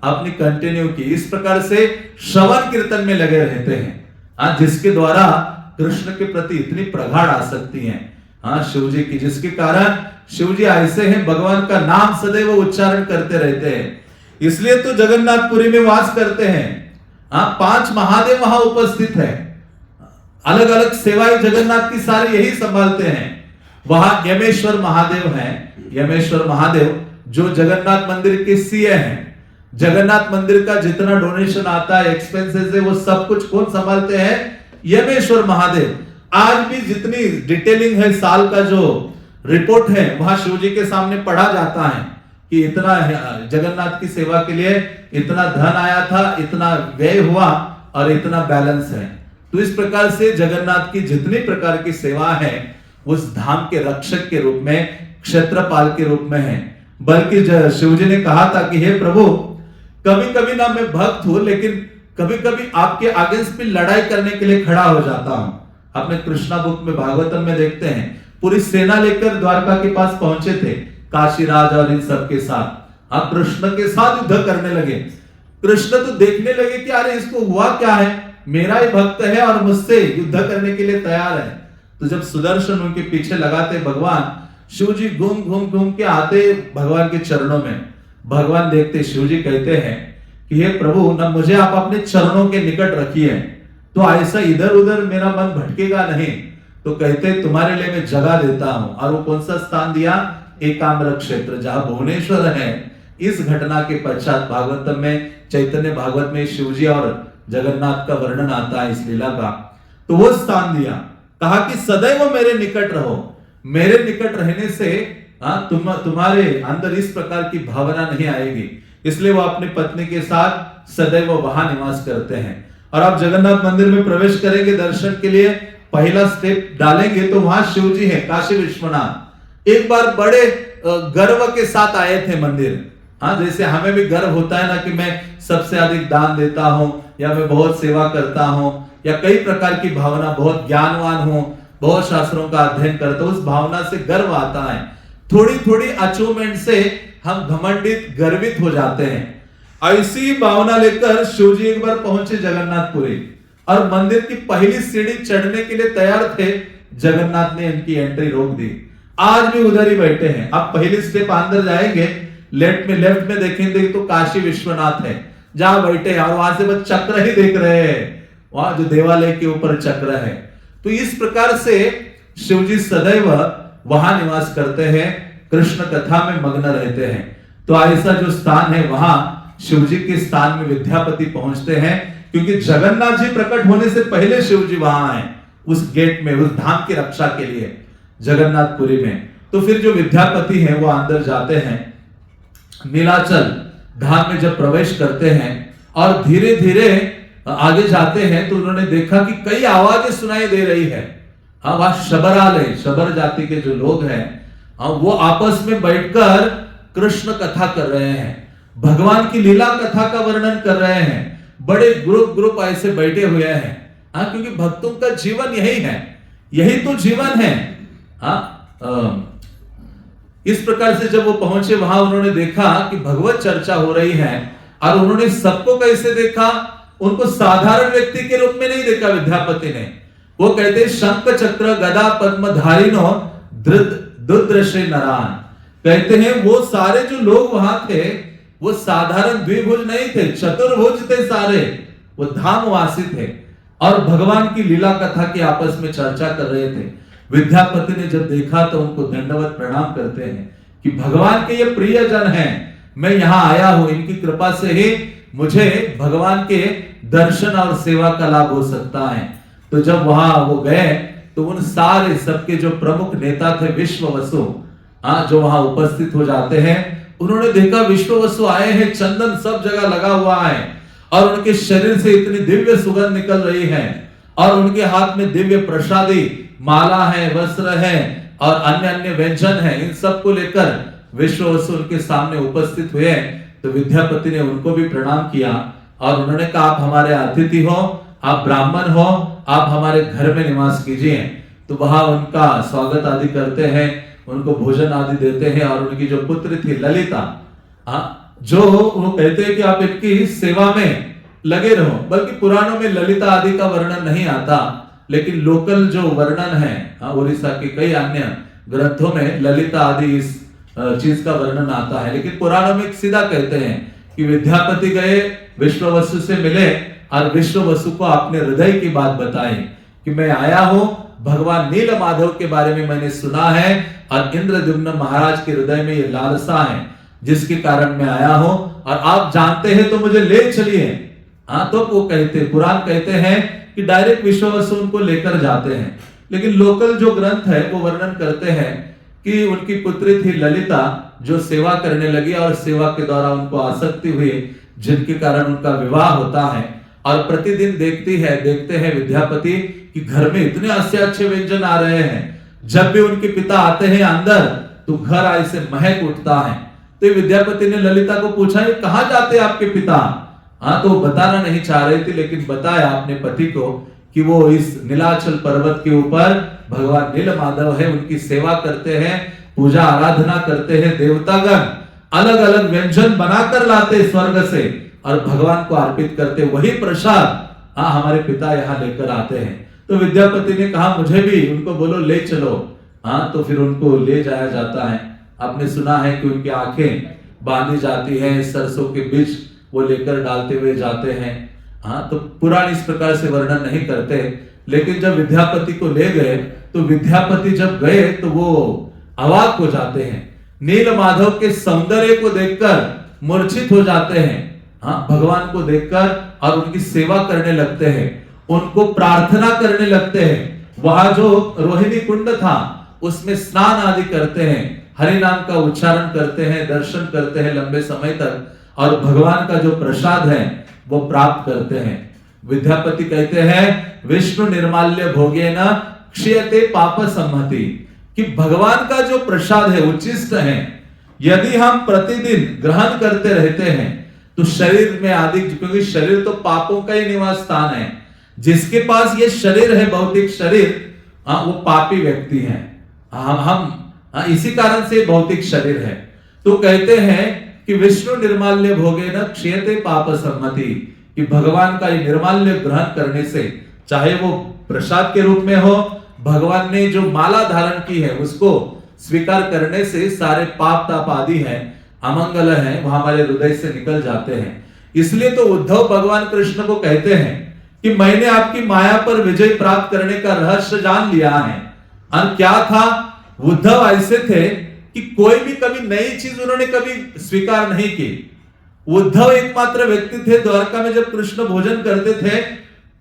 अपनी कंटिन्यू की। इस प्रकार से श्रवण कीर्तन में लगे रहते हैं, जिसके द्वारा कृष्ण के प्रति इतनी प्रगाढ़ आसक्ति है शिवजी की, जिसके कारण शिवजी ऐसे हैं, भगवान का नाम सदैव उच्चारण करते रहते हैं। इसलिए तो जगन्नाथपुरी में वास करते हैं। 5 महादेव वहां उपस्थित है। अलग अलग सेवाएं जगन्नाथ की सारी यही संभालते हैं। वहां यमेश्वर महादेव हैं। यमेश्वर महादेव जो जगन्नाथ मंदिर के सीए हैं। जगन्नाथ मंदिर का जितना डोनेशन आता है, एक्सपेंसेस है, वो सब कुछ कौन संभालते हैं, यमेश्वर महादेव। आज भी जितनी डिटेलिंग है, साल का जो रिपोर्ट है, वहां शिवजी के सामने पढ़ा जाता है कि इतना जगन्नाथ की सेवा के लिए इतना धन आया था, इतना व्यय हुआ और इतना बैलेंस है। तो इस प्रकार से जगन्नाथ की जितनी प्रकार की सेवा है उस धाम के रक्षक के रूप में, क्षेत्रपाल के रूप में है। बल्कि शिवजी ने कहा था कि हे प्रभु, कभी कभी ना मैं भक्त हूं, लेकिन कभी कभी आपके अगेंस्ट भी लड़ाई करने के लिए खड़ा हो जाता हूं। अपने कृष्णा बुक में, भागवतम में देखते हैं, पूरी सेना लेकर द्वारका के पास पहुंचे थे, काशीराज और इन सब के साथ। आप कृष्ण के साथ युद्ध करने लगे। कृष्ण तो देखने लगे कि अरे इसको हुआ क्या है, मेरा ही भक्त है और मुझसे युद्ध करने के लिए तैयार है। तो जब सुदर्शन उनके पीछे लगाते भगवान, शिवजी घूम घूम घूम के आते भगवान के चरणों में। भगवान देखते, शिवजी कहते हैं कि हे प्रभु, ना मुझे आप अपने चरणों के निकट रखिए, तो ऐसा इधर उधर मेरा मन भटकेगा नहीं। तो कहते तुम्हारे लिए मैं जगह देता हूं। और वो कौन सा स्थान दिया, एकाम्र क्षेत्र, जहां भुवनेश्वर है। इस घटना के पश्चात भागवतम में, चैतन्य भागवत में शिवजी और जगन्नाथ का वर्णन आता है इस लीला का। तो वो स्थान दिया, कहा कि सदैव मेरे निकट रहो। मेरे निकट रहने से तुम्हारे अंदर इस प्रकार की भावना नहीं आएगी, इसलिए वो अपनी पत्नी के साथ सदैव वहां निवास करते हैं। और आप जगन्नाथ मंदिर में प्रवेश करेंगे दर्शन के लिए, पहला स्टेप डालेंगे तो वहां शिव जी है, काशी विश्वनाथ। एक बार बड़े गर्व के साथ आए थे मंदिर। जैसे हमें भी गर्व होता है ना कि मैं सबसे अधिक दान देता हूं, या मैं बहुत सेवा करता हूं, या कई प्रकार की भावना, बहुत ज्ञानवान हूं, बहुत शास्त्रों का अध्ययन करता हूं, उस भावना से गर्व आता है। थोड़ी थोड़ी अचीवमेंट से हम घमंडित गर्वित हो जाते हैं। ऐसी भावना लेकर शिव जी एक बार पहुंचे जगन्नाथपुरी और मंदिर की पहली सीढ़ी चढ़ने के लिए तैयार थे। जगन्नाथ ने इनकी एंट्री रोक दी। आज भी उधर ही बैठे हैं। आप पहली स्टेप अंदर जाएंगे, लेफ्ट में देखेंगे तो काशी विश्वनाथ है, जहां बैठे, और वहां से बस चक्र ही देख रहे हैं, वहां जो देवालय के ऊपर चक्र है। तो इस प्रकार से शिव जी सदैव वहां निवास करते हैं, कृष्ण कथा में मग्न रहते हैं। तो ऐसा जो स्थान है, वहां शिव जी के स्थान में विद्यापति पहुंचते हैं, क्योंकि जगन्नाथ जी प्रकट होने से पहले शिव जी वहां आए, उस गेट में, उस धाम की रक्षा के लिए जगन्नाथपुरी में। तो फिर जो विद्यापति हैं वो अंदर जाते हैं, नीलाचल धाम में जब प्रवेश करते हैं और धीरे धीरे आगे जाते हैं, तो उन्होंने देखा कि कई आवाजें सुनाई दे रही है। वहां शबरालय, शबर जाति के जो लोग हैं, वो आपस में बैठकर कृष्ण कथा कर रहे हैं, भगवान की लीला कथा का वर्णन कर रहे हैं। बड़े ग्रुप ऐसे बैठे हुए हैं, क्योंकि भक्तों का जीवन यही है, यही तो जीवन है। इस प्रकार से जब वो पहुंचे वहां, उन्होंने देखा कि भगवत चर्चा हो रही है, और उन्होंने सबको कैसे देखा, उनको साधारण व्यक्ति के रूप में नहीं देखा विद्यापति ने। वो कहते शंख चक्र गदा पद्म धारिनो दुद्रश्री नारायण, कहते हैं वो सारे जो लोग वहां थे वो साधारण द्विभुज नहीं थे, चतुर्भुज थे सारे, वो धामवासी थे और भगवान की लीला कथा की आपस में चर्चा कर रहे थे। विद्यापति ने जब देखा तो उनको दंडवत प्रणाम करते हैं कि भगवान के ये प्रिय जन हैं, मैं यहाँ आया हूं, इनकी कृपा से ही मुझे भगवान के दर्शन और सेवा का लाभ हो सकता है। तो जब वहां वो गए तो उन सारे सबके जो प्रमुख नेता थे विश्ववसु, जो वहां उपस्थित हो जाते हैं, उन्होंने देखा विश्ववसु आए हैं, चंदन सब जगह लगा हुआ है और उनके शरीर से इतनी दिव्य सुगंध निकल रही है, और उनके हाथ में दिव्य प्रसादी माला है, वस्त्र है और अन्य अन्य व्यंजन है। इन सब को लेकर विश्ववसु उनके सामने उपस्थित हुए। तो विद्यापति ने उनको भी प्रणाम किया और उन्होंने कहा आप हमारे अतिथि हो, आप ब्राह्मण हो, आप हमारे घर में निवास कीजिए। तो वहां उनका स्वागत आदि करते हैं, उनको भोजन आदि देते हैं। और उनकी जो पुत्री थी ललिता, जो वो कहते हैं कि आप इनकी सेवा में लगे रहो, बल्कि पुराणों में ललिता आदि का वर्णन नहीं आता, लेकिन लोकल जो वर्णन है उड़ीसा के कई अन्य ग्रंथों में ललिता आदि इस चीज का वर्णन आता है। लेकिन पुराणों में सीधा कहते हैं कि विद्यापति गए, विश्ववसु से मिले और विश्ववसु को अपने हृदय की बात बताई कि मैं आया हूं, भगवान नील माधव के बारे में मैंने सुना है और इंद्रद्युम्न महाराज के हृदय में ये लालसा है, जिसके कारण मैं आया हूं, और आप जानते हैं तो मुझे ले चलिए। तो वो कहते, पुराण कहते हैं कि डायरेक्ट विश्ववसु उनको लेकर जाते हैं। लेकिन लोकल जो ग्रंथ है वो वर्णन करते हैं कि उनकी पुत्री थी ललिता, जो सेवा करने लगी और सेवा के द्वारा उनको आसक्ति हुई, जिनके कारण उनका विवाह होता है। और प्रतिदिन देखते हैं विद्यापति कि घर में इतने अच्छे व्यंजन आ रहे हैं, जब भी उनके पिता आते हैं अंदर तो घर ऐसे महक उठता है। तो विद्यापति ने ललिता को पूछा ये कहां जाते आपके पिता? तो बताना नहीं चाह रही थी, लेकिन बताया अपने पति को कि वो इस नीलाचल पर्वत के ऊपर भगवान नील माधव है, उनकी सेवा करते हैं, पूजा आराधना करते हैं, देवतागण अलग अलग व्यंजन बनाकर लाते स्वर्ग से और भगवान को अर्पित करते, वही प्रसाद हमारे पिता यहाँ लेकर आते हैं। तो विद्यापति ने कहा मुझे भी उनको बोलो ले चलो। तो फिर उनको ले जाया जाता है। आपने सुना है कि उनकी आंखें बांधी जाती है, सरसों के बीज वो लेकर डालते हुए जाते हैं। तो पुराण इस प्रकार से वर्णन नहीं करते, लेकिन जब विद्यापति को ले गए तो विद्यापति जब गए तो वो अवाक हो जाते हैं, नील माधव के सौंदर्य को देखकर मूर्छित हो जाते हैं, भगवान को देखकर, और उनकी सेवा करने लगते हैं। उनको प्रार्थना करने लगते हैं। वहां जो रोहिणी कुंड था उसमें स्नान आदि करते हैं, हरि नाम का उच्चारण करते हैं, दर्शन करते हैं लंबे समय तक, और भगवान का जो प्रसाद है वो प्राप्त करते हैं। विद्यापति कहते हैं विष्णु निर्माल्य भोगेन क्षीयते पाप सम्मति, कि भगवान का जो प्रसाद है उच्छिष्ट है, यदि हम प्रतिदिन ग्रहण करते रहते हैं तो शरीर में आदि, क्योंकि शरीर तो पापों का ही निवास स्थान है, जिसके पास ये शरीर है भौतिक शरीर, वो पापी व्यक्ति है। हम इसी कारण से भौतिक शरीर है। तो कहते हैं कि विष्णु निर्माल्य भोगेन क्षीयते पाप सम्मति, कि भगवान का ये निर्माल्य ग्रहण करने से, चाहे वो प्रसाद के रूप में हो, भगवान ने जो माला धारण की है उसको स्वीकार करने से सारे पाप ताप आदि है, अमंगल है, वो हमारे हृदय से निकल जाते हैं। इसलिए तो उद्धव भगवान कृष्ण को कहते हैं कि मैंने आपकी माया पर विजय प्राप्त करने का रहस्य जान लिया है। और क्या था, उद्धव ऐसे थे कि कोई भी कभी नई चीज उन्होंने कभी स्वीकार नहीं की। उद्धव एकमात्र व्यक्ति थे, द्वारका में जब कृष्ण भोजन करते थे,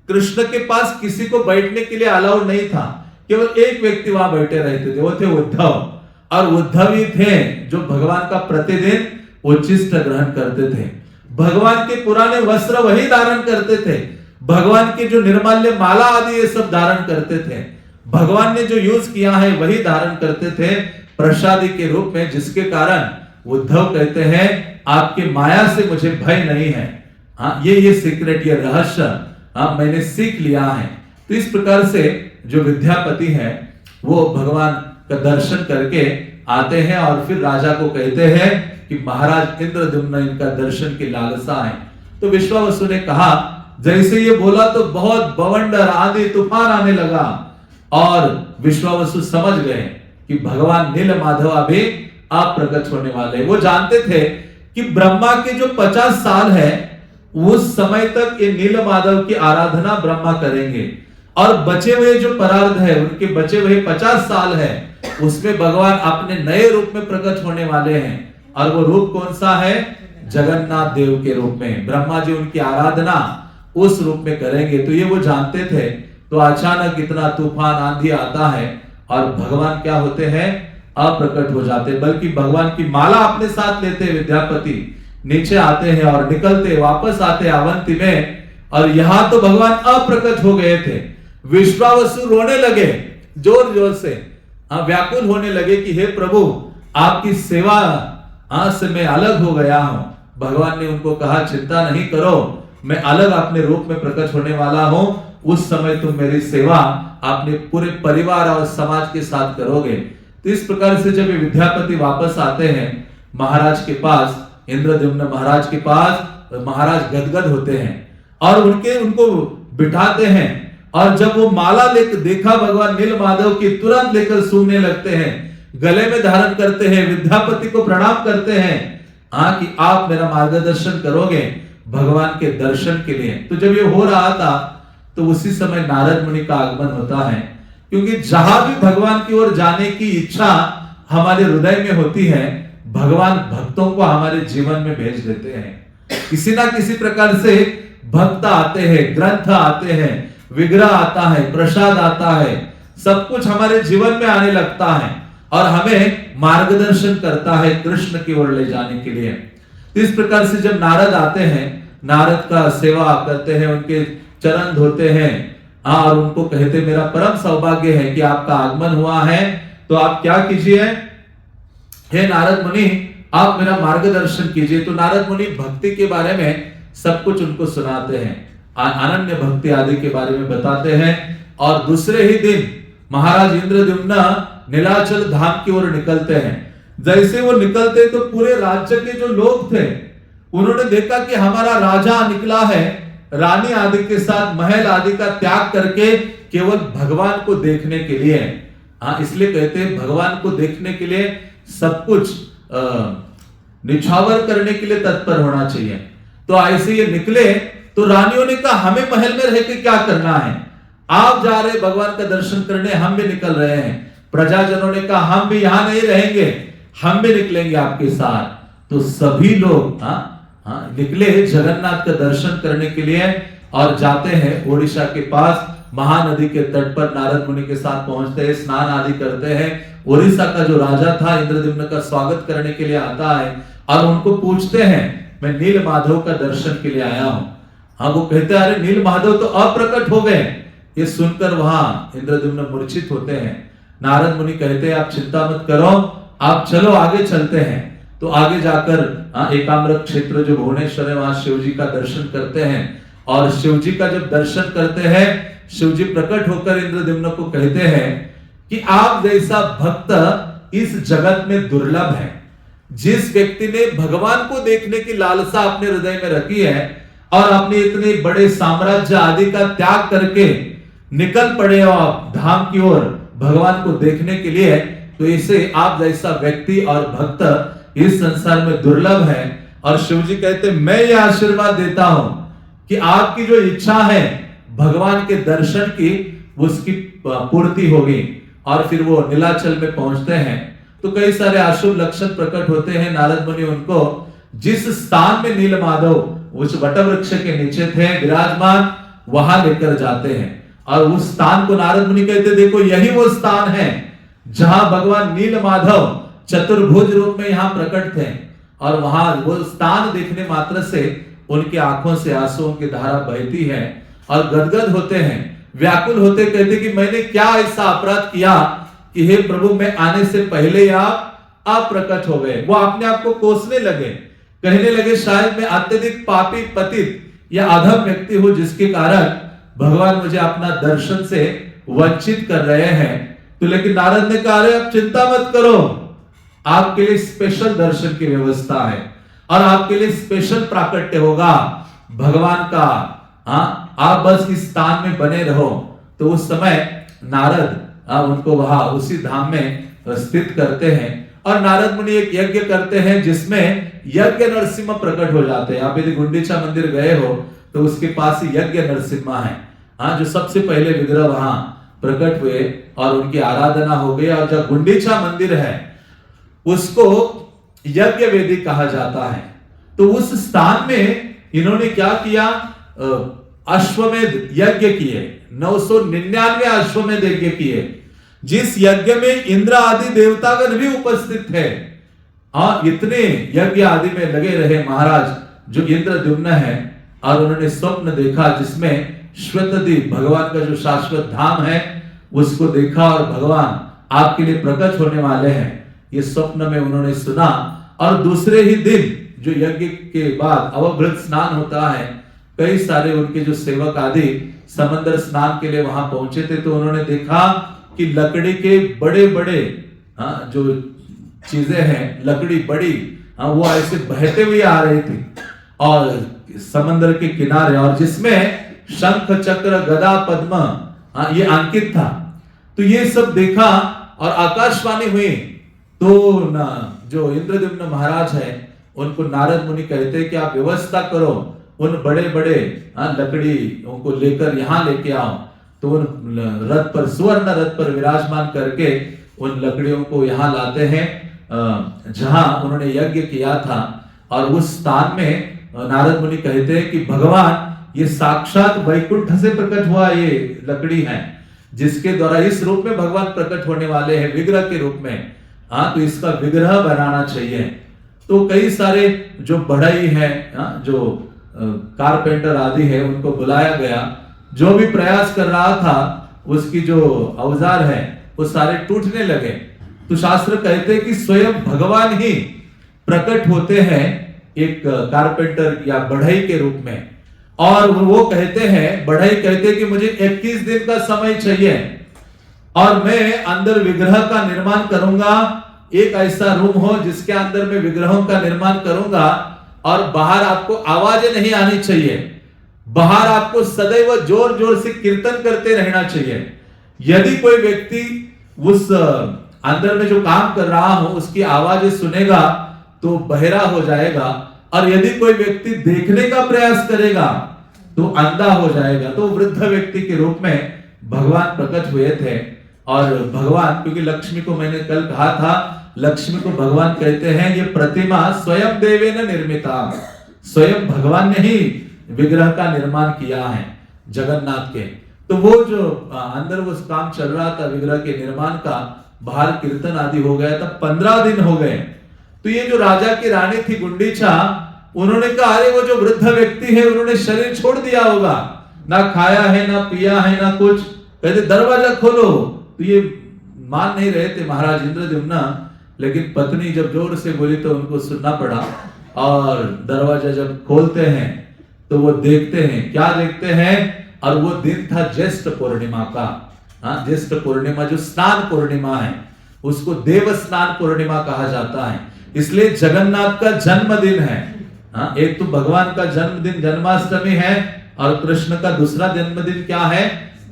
कृष्ण के पास किसी को बैठने के लिए अलाउड नहीं था, केवल एक व्यक्ति वहां बैठे रहते थे, वो थे उद्धव। और उद्धव ही थे जो भगवान का प्रतिदिन उच्छिष्ट ग्रहण करते थे, भगवान के पुराने वस्त्र वही धारण करते थे, भगवान के जो निर्माल्य माला आदि ये सब धारण करते थे, भगवान ने जो यूज किया है वही धारण करते थे प्रसादी के रूप में, जिसके कारण उद्धव कहते हैं आपके माया से मुझे भय नहीं है। ये सीक्रेट, ये रहस्य मैंने सीख लिया है। तो इस प्रकार से जो विद्यापति है वो भगवान का दर्शन करके आते हैं और फिर राजा को कहते हैं कि महाराज इंद्रद्युम्न इनका दर्शन की लालसा है। तो विश्वावसु ने कहा, जैसे ये बोला तो बहुत बवंडर आंधी तूफान आने लगा, और विश्वावसु समझ गए कि भगवान नील माधव अभी अप्रकट होने वाले। वो जानते थे कि ब्रह्मा के जो 50 साल है उस समय तक ये नील माधव की आराधना ब्रह्मा करेंगे, और बचे हुए जो परार्ध है उनके बचे हुए 50 साल है उसमें भगवान अपने नए रूप में प्रकट होने वाले हैं। और वो रूप कौन सा है, जगन्नाथ देव के रूप में। ब्रह्मा जी उनकी आराधना उस रूप में करेंगे। तो ये वो जानते थे। तो अचानक इतना तूफान आंधी आता है और भगवान क्या होते हैं, अप्रकट हो जाते, बल्कि भगवान की माला अपने साथ लेते विद्यापति नीचे आते हैं और निकलते वापस आते अवंती में, और यहां तो भगवान अप्रकट हो गए थे। विश्वावसु रोने लगे जोर जोर से, व्याकुल होने लगे कि हे प्रभु आपकी सेवा से मैं अलग हो गया हूं। भगवान ने उनको कहा चिंता नहीं करो, मैं अलग अपने रूप में प्रकट होने वाला हूं, उस समय तुम मेरी सेवा अपने पूरे परिवार और समाज के साथ करोगे। तो इस प्रकार से जब विद्यापति वापस आते हैं महाराज के पास, इंद्रद्युम्न महाराज के पास, महाराज गदगद होते हैं और उनको बिठाते हैं, और जब वो माला लेकर देखा भगवान नील माधव की, तुरंत लेकर सूंघने लगते हैं, गले में धारण करते हैं, विद्यापति को प्रणाम करते हैं कि आप मेरा मार्गदर्शन करोगे भगवान के दर्शन के लिए। तो जब ये हो रहा था तो उसी समय नारद मुनि का आगमन होता है, क्योंकि जहां भी भगवान की ओर जाने की इच्छा हमारे हृदय में होती है, भगवान भक्तों को हमारे जीवन में भेज देते हैं। किसी ना किसी प्रकार से भक्त आते हैं, ग्रंथ आते हैं, विग्रह आता है, प्रसाद आता है, सब कुछ हमारे जीवन में आने लगता है और हमें मार्गदर्शन करता है कृष्ण की ओर ले जाने के लिए। तो इस प्रकार से जब नारद आते हैं, नारद का सेवा करते हैं, उनके चरण धोते हैं और उनको कहते मेरा परम सौभाग्य है कि आपका आगमन हुआ है, तो आप क्या कीजिए, हे नारद मुनि आप मेरा मार्गदर्शन कीजिए। तो नारद मुनि भक्ति के बारे में सब कुछ उनको सुनाते हैं, अनन्य भक्ति आदि के बारे में बताते हैं। और दूसरे ही दिन महाराज इंद्रद्युम्न नीलाचल धाम की ओर निकलते हैं। जैसे वो निकलते तो पूरे राज्य के जो लोग थे उन्होंने देखा कि हमारा राजा निकला है, रानी आदि के साथ महल आदि का त्याग करके केवल भगवान को देखने के लिए। इसलिए कहते हैं भगवान को देखने के लिए सब कुछ निछावर करने के लिए तत्पर होना चाहिए। तो ऐसे ये निकले तो रानियों ने कहा हमें महल में रह के क्या करना है, आप जा रहे भगवान का दर्शन करने, हम भी निकल रहे हैं। प्रजाजनों ने कहा हम भी यहां नहीं रहेंगे, हम भी निकलेंगे आपके साथ। तो सभी लोग निकले जगन्नाथ का दर्शन करने के लिए। और जाते हैं ओडिशा के पास महानदी के तट पर नारद मुनि के साथ पहुंचते हैं, स्नान आदि करते हैं। ओडिशा का जो राजा था इंद्रद्युम्न का स्वागत करने के लिए आता है और उनको पूछते हैं मैं नील माधव का दर्शन के लिए आया हूं। हाँ, वो कहते हैं अरे नील माधव तो अप्रकट हो गए। ये सुनकर वहां इंद्रद्युम्न मूर्छित होते हैं। नारद मुनि कहते हैं आप चिंता मत करो, आप चलो आगे चलते हैं। तो आगे जाकर एकाम्र क्षेत्र जो भुवनेश्वर है वहां शिव जी का दर्शन करते हैं और शिव जी का जब दर्शन करते हैं शिव जी प्रकट होकर इंद्रद्युम्न को कहते हैं कि आप जैसा भक्त इस जगत में दुर्लभ है। जिस व्यक्ति ने भगवान को देखने की लालसा अपने हृदय में रखी है और अपने इतने बड़े साम्राज्य आदि का त्याग करके निकल पड़े आप धाम की ओर भगवान को देखने के लिए, तो इसे आप जैसा व्यक्ति और भक्त इस संसार में दुर्लभ है। और शिव जी कहते मैं ये आशीर्वाद देता हूं कि आपकी जो इच्छा है भगवान के दर्शन की उसकी पूर्ति होगी। और फिर वो नीलाचल में पहुंचते हैं तो कई सारे अशुभ लक्षण प्रकट होते हैं। नारद मुनि उनको जिस स्थान में नील माधव उस वटवृक्ष के नीचे थे विराजमान वहां लेकर जाते हैं और उस स्थान को नारद मुनि कहते देखो यही वो स्थान है जहां भगवान नील माधव चतुर्भुज रूप में यहां प्रकट थे। और वहां वो स्थान देखने मात्र से उनकी आंखों से आंसुओं की धारा बहती है और गदगद होते हैं, व्याकुल होते, कहते कि मैंने क्या ऐसा अपराध किया कि हे प्रभु मैं आने से पहले आप अप्रकट हो गए। वो अपने आप को कोसने लगे, कहने लगे शायद मैं अत्यधिक पापी पतित या अधम व्यक्ति हूं जिसके कारण भगवान मुझे अपना दर्शन से वंचित कर रहे हैं। तो लेकिन नारद ने कहा अरे आप चिंता मत करो, आपके लिए स्पेशल दर्शन की व्यवस्था है और आपके लिए स्पेशल प्राकट्य होगा भगवान का। आप बस इस स्थान में बने रहो। तो उस समय नारद उनको वहां उसी धाम में स्थित करते हैं और नारद मुनि एक यज्ञ करते हैं जिसमें यज्ञ नरसिम्हा प्रकट हो जाते हैं। आप यदि गुंडीचा मंदिर गए हो तो उसके पास ही यज्ञ नरसिम्हा है, जो सबसे पहले विग्रह वहां प्रकट हुए और उनकी आराधना हो गई। और जो गुंडीचा मंदिर है उसको यज्ञ वेदी कहा जाता है। तो उस स्थान में इन्होंने क्या किया, अश्वमेध यज्ञ किए, 999 अश्वमेध यज्ञ किए, जिस यज्ञ में इंद्र आदि देवतागण भी उपस्थित थे। इतने यज्ञ आदि में लगे रहे महाराज जो इंद्रद्युम्न है। और उन्होंने स्वप्न देखा जिसमें श्वेतद्वीप भगवान का जो शाश्वत धाम है उसको देखा और भगवान आपके लिए प्रकट होने वाले हैं, ये स्वप्न में उन्होंने सुना। और दूसरे ही दिन जो यज्ञ के बाद अवभृत स्नान होता है, कई सारे उनके जो सेवक आदि समंदर स्नान के लिए वहां पहुंचे थे तो उन्होंने देखा कि लकड़ी के बड़े बड़े जो चीजें हैं, लकड़ी बड़ी वो ऐसे बहते हुए आ रही थी और समंदर के किनारे, और जिसमें शंख चक्र गदा पद्म ये अंकित था। तो ये सब देखा और आकाशवाणी हुई तो जो इंद्रद्युम्न महाराज है उनको नारद मुनि कहते कि आप व्यवस्था करो, उन बड़े बड़े लकड़ी उनको लेकर यहाँ लेके आओ। तो उन रथ पर, सुवर्ण रथ पर विराजमान करके उन लकड़ियों को यहाँ लाते हैं जहां उन्होंने यज्ञ किया था। और उस स्थान में नारद मुनि कहते हैं कि भगवान ये साक्षात वैकुंठ से प्रकट हुआ ये लकड़ी है जिसके द्वारा इस रूप में भगवान प्रकट होने वाले हैं विग्रह के रूप में। तो इसका विग्रह बनाना चाहिए। तो कई सारे जो बढ़ई है, जो कारपेंटर आदि है, उनको बुलाया गया। जो भी प्रयास कर रहा था उसकी जो औजार है वो सारे टूटने लगे। तो शास्त्र कहते हैं कि स्वयं भगवान ही प्रकट होते हैं एक कारपेंटर या बढ़ई के रूप में। और वो कहते हैं, बढ़ई कहते हैं कि मुझे 21 दिन का समय चाहिए और मैं अंदर विग्रह का निर्माण करूंगा। एक ऐसा रूम हो जिसके अंदर मैं विग्रहों का निर्माण करूंगा और बाहर आपको आवाजें नहीं आनी चाहिए, बाहर आपको सदैव जोर जोर से कीर्तन करते रहना चाहिए। यदि कोई व्यक्ति उस अंदर में जो काम कर रहा हो उसकी आवाजें सुनेगा तो बहरा हो जाएगा, और यदि कोई व्यक्ति देखने का प्रयास करेगा तो अंधा हो जाएगा। तो वृद्ध व्यक्ति के रूप में भगवान प्रकट हुए थे। और भगवान, क्योंकि लक्ष्मी को मैंने कल कहा था, लक्ष्मी को भगवान कहते हैं ये प्रतिमा स्वयं देवेन निर्मिता, स्वयं भगवान ने ही विग्रह का निर्माण किया है जगन्नाथ के। तो वो जो अंदर वो काम चल रहा था विग्रह के निर्माण का, बाहर कीर्तन आदि हो गया था, 15 दिन हो गए। तो ये जो राजा की रानी थी गुंडीचा, उन्होंने कहा अरे वो जो वृद्ध व्यक्ति है उन्होंने शरीर छोड़ दिया होगा, ना खाया है ना पिया है ना कुछ, कहते दरवाजा खोलो। तो ये मान नहीं रहे थे महाराज इंद्रद्युम्न, लेकिन पत्नी जब जोर से बोली तो उनको सुनना पड़ा। और दरवाजा जब खोलते हैं तो वो देखते हैं, क्या देखते हैं, और वो दिन था ज्येष्ठ पूर्णिमा का। हाँ, ज्येष्ठ पूर्णिमा जो स्नान पूर्णिमा है उसको देव स्नान पूर्णिमा कहा जाता है, इसलिए जगन्नाथ का जन्मदिन है। हाँ, एक तो भगवान का जन्मदिन जन्माष्टमी है और कृष्ण का दूसरा जन्मदिन क्या है,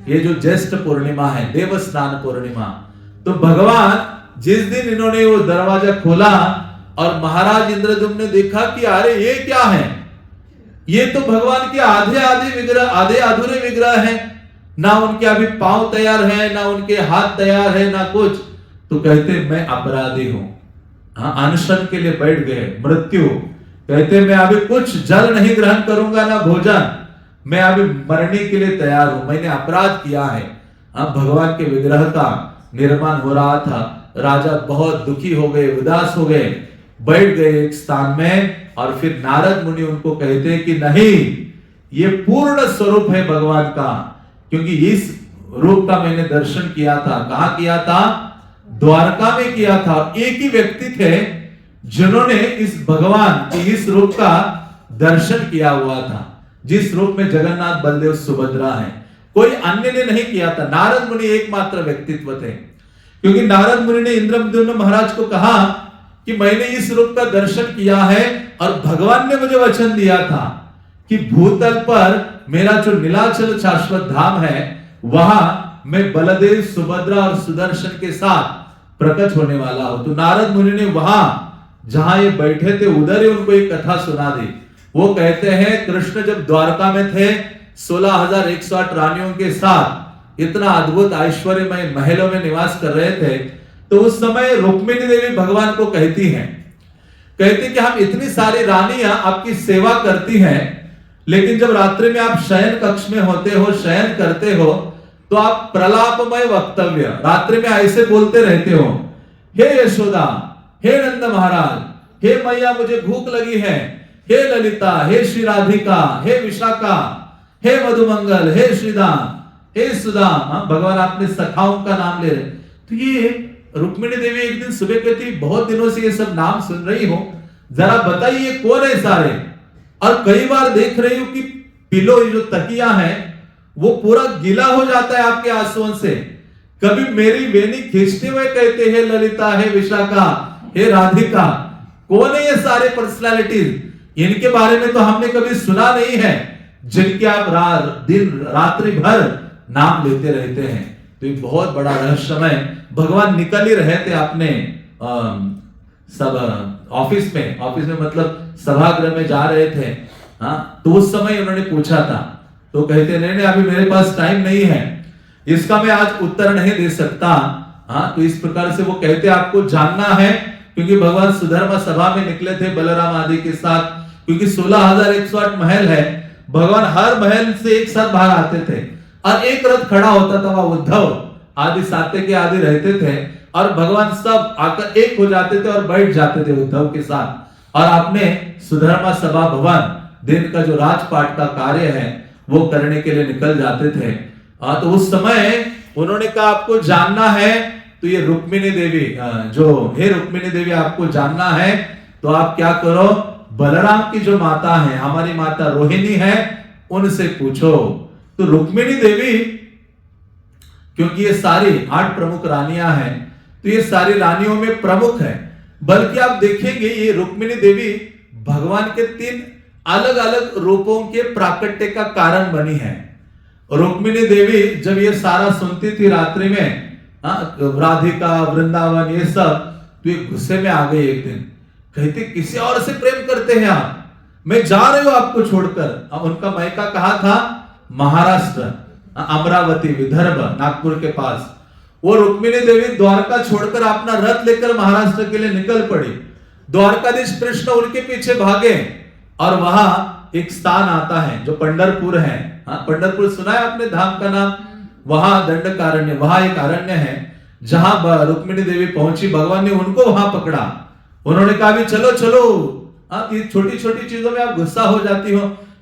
ये जो ज्येष्ठ पूर्णिमा है, देव स्नान पूर्णिमा। तो भगवान जिस दिन इन्होंने वो दरवाजा खोला और महाराज इंद्रद्युम्न ने देखा कि अरे ये क्या है, ये तो भगवान के आधे विग्रह, आधे अधूरे विग्रह हैं, ना उनके अभी पांव तैयार है, ना उनके हाथ तैयार है, ना कुछ। तो कहते मैं अपराधी हूं। हाँ, अनशन के लिए बैठ गए, मृत्यु। कहते मैं अभी कुछ जल नहीं ग्रहण करूंगा ना भोजन, मैं अभी मरने के लिए तैयार हूं, मैंने अपराध किया है। अब भगवान के विग्रह का निर्माण हो रहा था, राजा बहुत दुखी हो गए, उदास हो गए, बैठ गए एक स्थान में। और फिर नारद मुनि उनको कहते कि नहीं, ये पूर्ण स्वरूप है भगवान का, क्योंकि इस रूप का मैंने दर्शन किया था। कहां किया था? द्वारका में किया था। एक ही व्यक्ति थे जिन्होंने इस भगवान के इस रूप का दर्शन किया हुआ था, जिस रूप में जगन्नाथ बलदेव सुभद्रा है, कोई अन्य ने नहीं किया था। नारद मुनि एकमात्र व्यक्तित्व थे, क्योंकि नारद मुनि ने इंद्रद्युम्न महाराज को कहा कि मैंने इस रूप का दर्शन किया है और भगवान ने मुझे वचन दिया था कि भूतल पर मेरा जो नीलाचल शाश्वत धाम है वहां मैं बलदेव सुभद्रा और सुदर्शन के साथ प्रकट होने वाला हूं। तो नारद मुनि ने वहां जहां ये बैठे थे उधर ही उनको एक कथा सुना दी। वो कहते हैं कृष्ण जब द्वारका में थे 16,108 रानियों के साथ इतना अद्भुत ऐश्वर्यमय महलों में निवास कर रहे थे, तो उस समय रुक्मिणी देवी भगवान को कहती हैं, कहती कि हम इतनी सारी रानियां आपकी सेवा करती हैं, लेकिन जब रात्रि में आप शयन कक्ष में होते हो, शयन करते हो, तो आप प्रलापमय वक्तव्य रात्रि में ऐसे बोलते रहते हो, हे यशोदा, हे नंद महाराज, हे मैया मुझे भूख लगी है, हे ललिता, हे श्री राधिका, हे विशाखा, हे मधुमंगल, हे श्रीदाम, हे सुदाम। भगवान आपने सखाओं का नाम ले रहे। तो ये रुक्मिणी देवी एक दिन सुबह कहती, बहुत दिनों से ये सब नाम सुन रही हो, जरा बताइए कौन है सारे। और कई बार देख रही हूं कि पिलो जो तकिया है वो पूरा गीला हो जाता है आपके आंसुओं से। कभी मेरी वेणी खींचते हुए कहते हैं ललिता, हे विशाखा, हे राधिका। कौन है ये सारे पर्सनालिटीज? इनके बारे में तो हमने कभी सुना नहीं है, जिनके आप दिन रात्रि भर नाम लेते रहते हैं। तो ये बहुत बड़ा रहस्यमय। भगवान निकल ही रहे थे अपने सब ऑफिस में मतलब सभागृह में जा रहे थे। हाँ, तो उस समय उन्होंने पूछा था, तो कहते नहीं अभी मेरे पास टाइम नहीं है, इसका मैं आज उत्तर नहीं दे सकता। हाँ, तो इस प्रकार से वो कहते आपको जानना है, क्योंकि भगवान सुधर्मा सभा में निकले थे बलराम आदि के साथ, क्योंकि 16,108 महल है, भगवान हर महल से एक साथ बाहर आते थे और एक रथ खड़ा होता था, वह उद्धव आदि सात्विकी आदि रहते थे और भगवान सब आकर एक हो जाते थे और बैठ जाते थे उद्धव के साथ। और आपने सुधर्मा सभा भवन दिन का जो राजपाट का कार्य है वो करने के लिए निकल जाते थे। तो उस समय उन्होंने कहा आपको जानना है, तो ये रुक्मिणी देवी हे रुक्मिणी देवी आपको जानना है तो आप क्या करो, बलराम की जो माता है, हमारी माता रोहिणी है, उनसे पूछो। तो रुक्मिणी देवी, क्योंकि ये सारी 8 प्रमुख रानियां हैं, तो ये सारी रानियों में प्रमुख है। बल्कि आप देखेंगे ये रुक्मिणी देवी भगवान के 3 अलग अलग रूपों के प्राकट्य का कारण बनी है। रुक्मिणी देवी जब ये सारा सुनती थी रात्रि में, राधिका, वृंदावन, ये सब, तो ये गुस्से में आ गई एक दिन। कहते किसी और से प्रेम करते हैं आप, मैं जा रही हूं आपको छोड़कर। अब उनका मायका कहा था महाराष्ट्र, अमरावती, विदर्भ, नागपुर के पास। वो रुक्मिणी देवी द्वारका छोड़कर अपना रथ लेकर महाराष्ट्र के लिए निकल पड़ी। द्वारकाधीश कृष्ण उनके पीछे भागे और वहां एक स्थान आता है जो पंढरपुर है। हाँ, पंढरपुर सुना है आपने धाम का नाम? वहां दंडकारण्य, वहां एक अरण्य है जहां रुक्मिणी देवी पहुंची। भगवान ने उनको वहां पकड़ा। उन्होंने कहा भी चलो चलो, ये छोटी छोटी चीजों में आप गुस्सा हो जाती हो,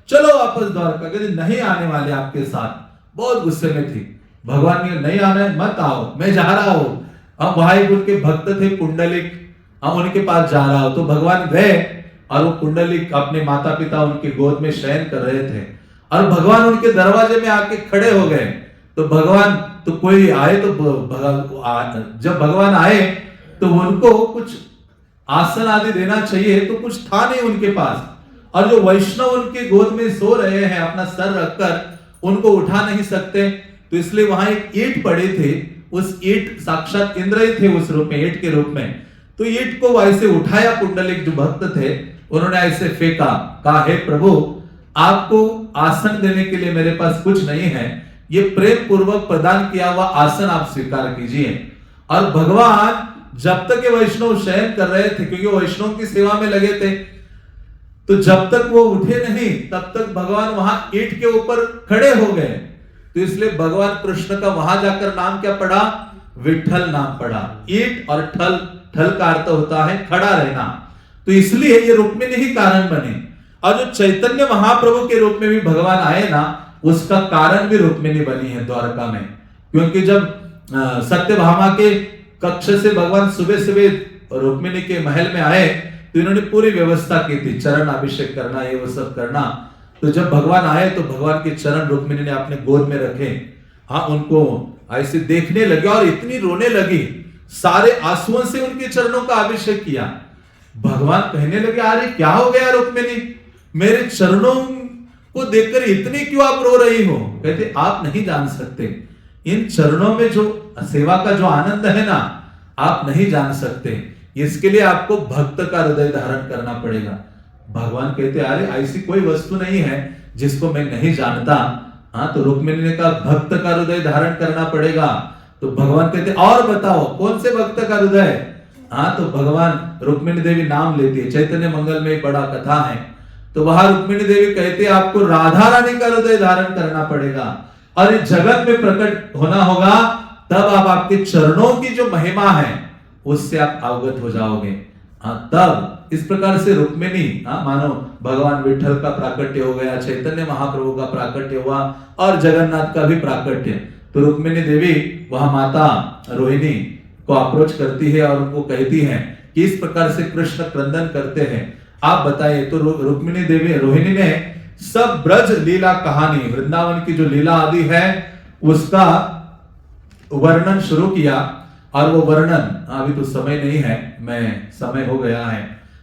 चलो वापस द्वारका। कहते नहीं आने वाले आपके साथ। बहुत गुस्से में थी। भगवान ने नहीं आना है, मत आओ, मैं जा रहा हूं। अब वहां एक उनके भक्त थे पुंडलिक, हम उनके पास जा रहा हूं। तो भगवान गए और वो पुंडलिक अपने माता पिता उनके गोद में शयन कर रहे थे और भगवान उनके दरवाजे में आके खड़े हो गए। तो भगवान, तो कोई आए तो जब भगवान आए तो उनको कुछ आसन आदि देना चाहिए, तो कुछ था नहीं उनके पास। और जो वैष्णव उनके गोद में सो रहे हैं अपना सर रखकर, उनको उठा नहीं सकते, तो इसलिए वहां एक ईंट पड़ी थी। उस ईंट, साक्षात इंद्र ही थे उस रूप में, ईंट के रूप में। तो ईंट को ऐसे उठाया पुंडलिक जो भक्त थे, उन्होंने ऐसे फेंका, कहा हे प्रभु, आपको आसन देने के लिए मेरे पास कुछ नहीं है, ये प्रेम पूर्वक प्रदान किया हुआ आसन आप स्वीकार कीजिए। और भगवान जब तक ये वैष्णव शयन कर रहे थे, क्योंकि वैष्णव की सेवा में लगे थे, तो जब तक वो उठे नहीं तब तक भगवान वहां ईंट के ऊपर खड़े हो गए। तो इसलिए भगवान कृष्ण का वहां जाकर नाम क्या पड़ा? विठल नाम पड़ा। ईंट और ठल, ठल का अर्थ होता है खड़ा रहना। तो इसलिए ये रुक्मिणी ही कारण बने। और जो चैतन्य महाप्रभु के रूप में भी भगवान आए ना, उसका कारण भी रुक्मिणी बनी है द्वारका में। क्योंकि जब सत्यभामा के कक्ष से भगवान सुबह सुबह रुक्मिणी के महल में आए, तो इन्होंने पूरी व्यवस्था की थी, चरण अभिषेक करना, ये वो सब करना। तो जब भगवान आए तो भगवान के चरण रुक्मिणी ने अपने गोद में रखे। हाँ, उनको ऐसे देखने लगे और इतनी रोने लगी, सारे आंसुओं से उनके चरणों का अभिषेक किया। भगवान कहने लगे, अरे क्या हो गया रुक्मिणी, मेरे चरणों को देखकर इतनी क्यों आप रो रही हो? कहते आप नहीं जान सकते, इन चरणों में जो सेवा का जो आनंद है ना, आप नहीं जान सकते। इसके लिए आपको भक्त का हृदय धारण करना पड़ेगा। भगवान कहते अरे ऐसी कोई वस्तु नहीं है जिसको मैं नहीं जानता। हाँ, तो रुक्मिणी ने कहा भक्त का हृदय धारण करना पड़ेगा। तो भगवान कहते और बताओ कौन से भक्त का हृदय? हाँ, तो भगवान रुक्मिणी देवी नाम लेती है, चैतन्य मंगल में बड़ा कथा है। तो वहां रुक्मिणी देवी कहते आपको राधा रानी का हृदय धारण करना पड़ेगा और इस जगत में प्रकट होना होगा, तब आप आपके चरणों की जो महिमा है उससे आप अवगत हो जाओगे। तब इस प्रकार से रुक्मिणी, मानो भगवान विठल का प्राकट्य हो गया, चैतन्य महाप्रभु का प्राकट्य हुआ और जगन्नाथ का भी प्राकट्य। तो रुक्मिणी देवी वहां माता रोहिणी को अप्रोच करती है और उनको कहती है कि इस प्रकार से कृष्ण क्रंदन करते हैं, आप बताइए। तो रुक्मिणी देवी, रोहिणी ने सब ब्रज लीला कहानी, वृंदावन की जो लीला आदि है उसका वर्णन शुरू किया। और वो वर्णन अभी तो समय नहीं है, मैं समय हो गया है,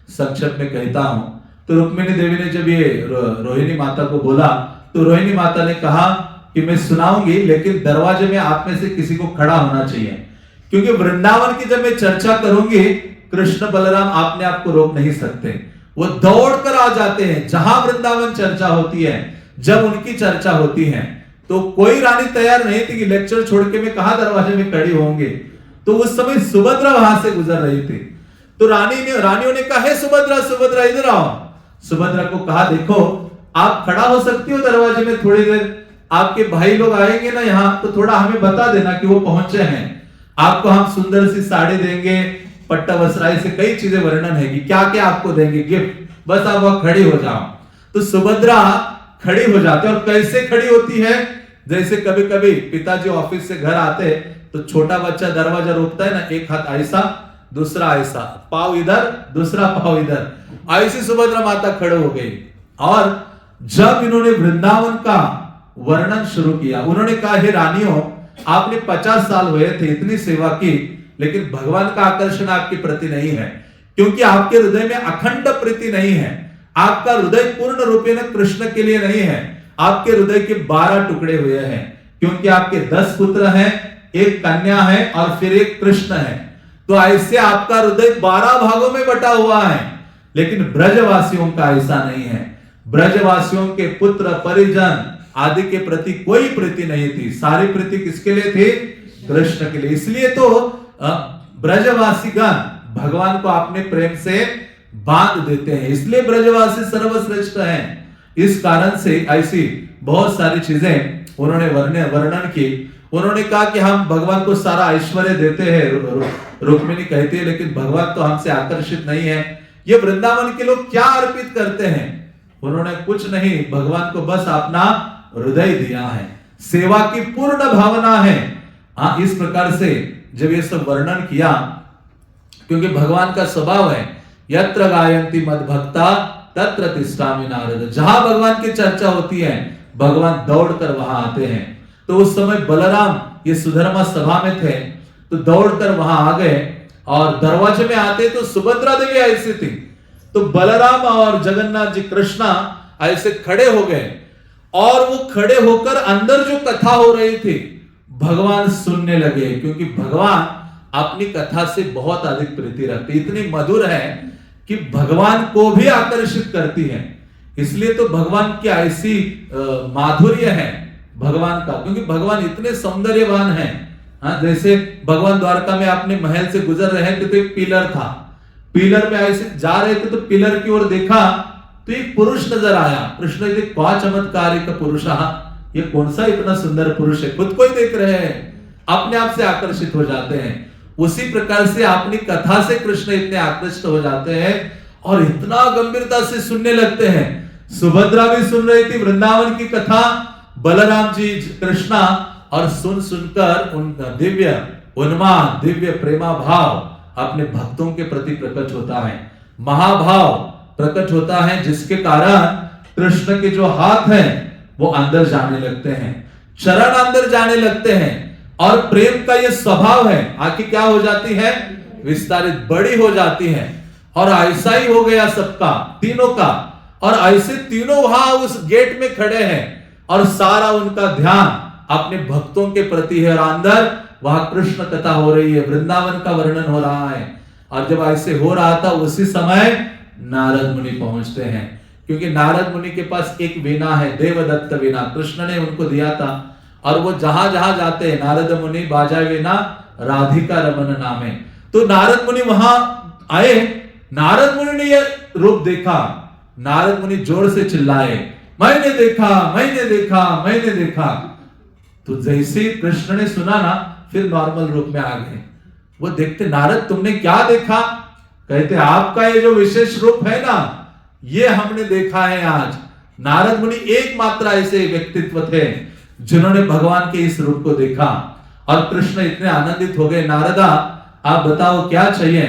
संक्षेप में कहता हूं। तो रुक्मिणी देवी ने जब ये रोहिणी माता को बोला, तो रोहिणी माता ने कहा कि मैं सुनाऊंगी, लेकिन दरवाजे में आप में से किसी को खड़ा होना चाहिए, क्योंकि वृंदावन की जब मैं चर्चा करूंगी, कृष्ण बलराम अपने आप को रोक नहीं सकते, वो दौड़कर आ जाते हैं। जहां वृंदावन चर्चा होती है, जब उनकी चर्चा होती है, तो कोई रानी तैयार नहीं थी कि लेक्चर छोड़ के मैं कहां दरवाजे में खड़ी होंगे। तो उस समय सुभद्रा वहां से गुजर रही थी। तो रानियों ने कहा, हे सुभद्रा, सुभद्रा इधर आओ। सुभद्रा को कहा, देखो आप खड़ा हो सकती हो दरवाजे में थोड़ी देर, आपके भाई लोग आएंगे ना यहाँ, तो थोड़ा हमें बता देना कि वो पहुंचे हैं। आपको हम सुंदर सी साड़ी देंगे, पट्टा वस्त्राई से कई चीजें वर्णन है कि क्या क्या आपको देंगे गिफ्ट, बस आप वहां खड़ी हो जाओ। तो सुभद्रा खड़ी हो जाती है। और कैसे खड़ी होती है? जैसे कभी कभी पिताजी ऑफिस से घर आते तो छोटा बच्चा दरवाजा रोकता है ना, एक हाथ ऐसा, दूसरा ऐसा, पाव इधर, दूसरा पाव इधर, ऐसी सुभद्रा माता खड़े हो गई। और जब इन्होंने वृंदावन का वर्णन शुरू किया, उन्होंने कहा, हे रानियों, आपने 50 साल हुए थे, इतनी सेवा की, लेकिन भगवान का आकर्षण आपके प्रति नहीं है, क्योंकि आपके हृदय में अखंड प्रीति नहीं है। आपका हृदय पूर्ण रूपे न कृष्ण के लिए नहीं है। आपके हृदय के 12 टुकड़े हुए हैं, क्योंकि आपके 10 पुत्र हैं, एक कन्या है और फिर एक कृष्ण है। तो ऐसे आपका हृदय 12 भागों में बटा हुआ है। लेकिन ब्रजवासियों का ऐसा नहीं है। ब्रजवासियों के पुत्र परिजन आदि के प्रति कोई प्रीति नहीं थी। सारी प्रीति किसके लिए थी? कृष्ण के लिए। इसलिए तो ब्रजवासीगण भगवान को अपने प्रेम से बांध देते हैं, इसलिए ब्रजवासी सर्वश्रेष्ठ हैं। इस कारण से ऐसी बहुत सारी चीजें उन्होंने वर्णन की। उन्होंने कहा कि हम भगवान को सारा ऐश्वर्य देते हैं, रुक्मिणी कहती है, लेकिन भगवान तो हमसे आकर्षित नहीं है। ये वृंदावन के लोग क्या अर्पित करते हैं? उन्होंने कुछ नहीं, भगवान को बस अपना हृदय दिया है, सेवा की पूर्ण भावना है। हाँ, इस प्रकार से जब ये सब वर्णन किया, क्योंकि भगवान का स्वभाव है, यत्र गायन्ति मद भक्ता तत्र तिष्ठामि नारद। जहां भगवान की चर्चा होती है, भगवान दौड़कर वहां आते हैं। तो उस समय बलराम ये सुधर्मा सभा में थे, तो दौड़कर वहां आ गए और दरवाजे में आते तो सुभद्रा देवी ऐसी थी। तो बलराम और जगन्नाथ जी कृष्णा ऐसे खड़े हो गए और वो खड़े होकर अंदर जो कथा हो रही थी भगवान सुनने लगे, क्योंकि भगवान अपनी कथा से बहुत अधिक प्रीति रखते, इतनी मधुर है कि भगवान को भी आकर्षित करती है। इसलिए तो भगवान की ऐसी माधुर्य है भगवान का, क्योंकि भगवान इतने सौंदर्यवान हैं। हाँ, जैसे भगवान द्वारका में अपने महल से गुजर रहे थे तो एक पिलर था, पिलर में ऐसे जा रहे थे तो पिलर की ओर देखा तो एक पुरुष नजर आया। कृष्ण ने कहा चमत्कारी का पुरुष, ये कौन सा इतना सुंदर पुरुष है, खुद को ही देख रहे हैं, अपने आप से आकर्षित हो जाते हैं। उसी प्रकार से अपनी कथा से कृष्ण इतने आकर्षित हो जाते हैं और इतना गंभीरता से सुनने लगते हैं। सुभद्रा भी सुन रही थी वृंदावन की कथा, बलराम जी कृष्णा, और सुन सुनकर उनका दिव्य उन्माद, दिव्य प्रेमा भाव अपने भक्तों के प्रति प्रकट होता है, महाभाव प्रकट होता है, जिसके कारण कृष्ण के जो हाथ हैं वो अंदर जाने लगते हैं, चरण अंदर जाने लगते हैं, और प्रेम का ये स्वभाव है, आंखें क्या हो जाती है, विस्तारित, बड़ी हो जाती है। और ऐसा ही हो गया सबका, तीनों का, और ऐसे तीनों वहां उस गेट में खड़े हैं और सारा उनका ध्यान अपने भक्तों के प्रति है, और अंदर वहां कृष्ण कथा हो रही है, वृंदावन का वर्णन हो रहा है। और जब ऐसे हो रहा था उसी समय नारद मुनि पहुंचते हैं, क्योंकि नारद मुनि के पास एक वीणा है, देवदत्त वीणा, कृष्ण ने उनको दिया था, और वो जहां जहां जाते हैं नारद मुनि बाजा वीणा राधिका रमन नामे। तो नारद मुनि वहां आए, नारद मुनि ने यह रूप देखा, नारद मुनि जोर से चिल्लाए, मैंने देखा, मैंने देखा, मैंने देखा। तो जैसे कृष्ण ने सुना ना, फिर नॉर्मल रूप में आ गए। वो देखते, नारद तुमने क्या देखा? कहते आपका ये जो विशेष रूप है ना, ये हमने देखा है आज। नारद मुनि एकमात्र ऐसे व्यक्तित्व थे जिन्होंने भगवान के इस रूप को देखा, और कृष्ण इतने आनंदित हो गए, नारदा आप बताओ क्या चाहिए?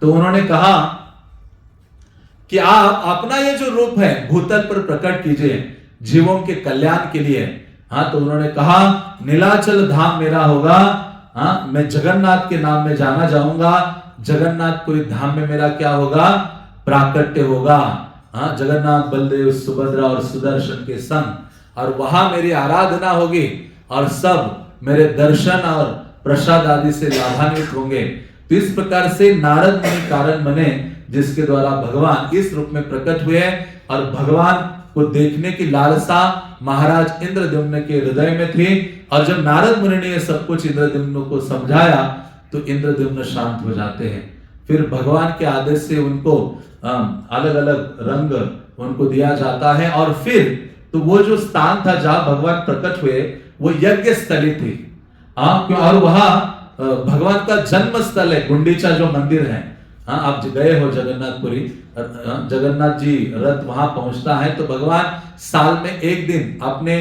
तो उन्होंने कहा कि आप अपना ये जो रूप है भूतल पर प्रकट कीजिए जीवों के कल्याण के लिए। हाँ, तो उन्होंने कहा नीलाचल धाम मेरा होगा, हाँ, मैं जगन्नाथ के नाम में जाना जाऊंगा, जगन्नाथपुरी धाम में मेरा क्या होगा, प्राकट्य होगा। हाँ, जगन्नाथ बलदेव सुभद्रा और सुदर्शन के संग, और वहां मेरी आराधना होगी और सब मेरे दर्शन और प्रसाद आदि से लाभान्वित होंगे। तो इस प्रकार से नारद मुनि कारण बने, जिसके द्वारा भगवान इस रूप में प्रकट हुए, और भगवान को देखने की लालसा महाराज इंद्रद्युम्न के हृदय में थी। और जब नारद मुनि ने यह सब कुछ इंद्रद्युम्न को समझाया तो इंद्रद्युम्न शांत हो जाते हैं। फिर भगवान के आदेश से उनको अलग अलग रंग उनको दिया जाता है, और फिर तो वो जो स्थान था जहां भगवान प्रकट हुए वो यज्ञ स्थली थी। और वहां भगवान का जन्म स्थल है, गुंडीचा जो मंदिर है। हाँ, आप गए हो जगन्नाथपुरी, जगन्नाथ जी रथ वहां पहुंचता है, तो भगवान साल में एक दिन अपने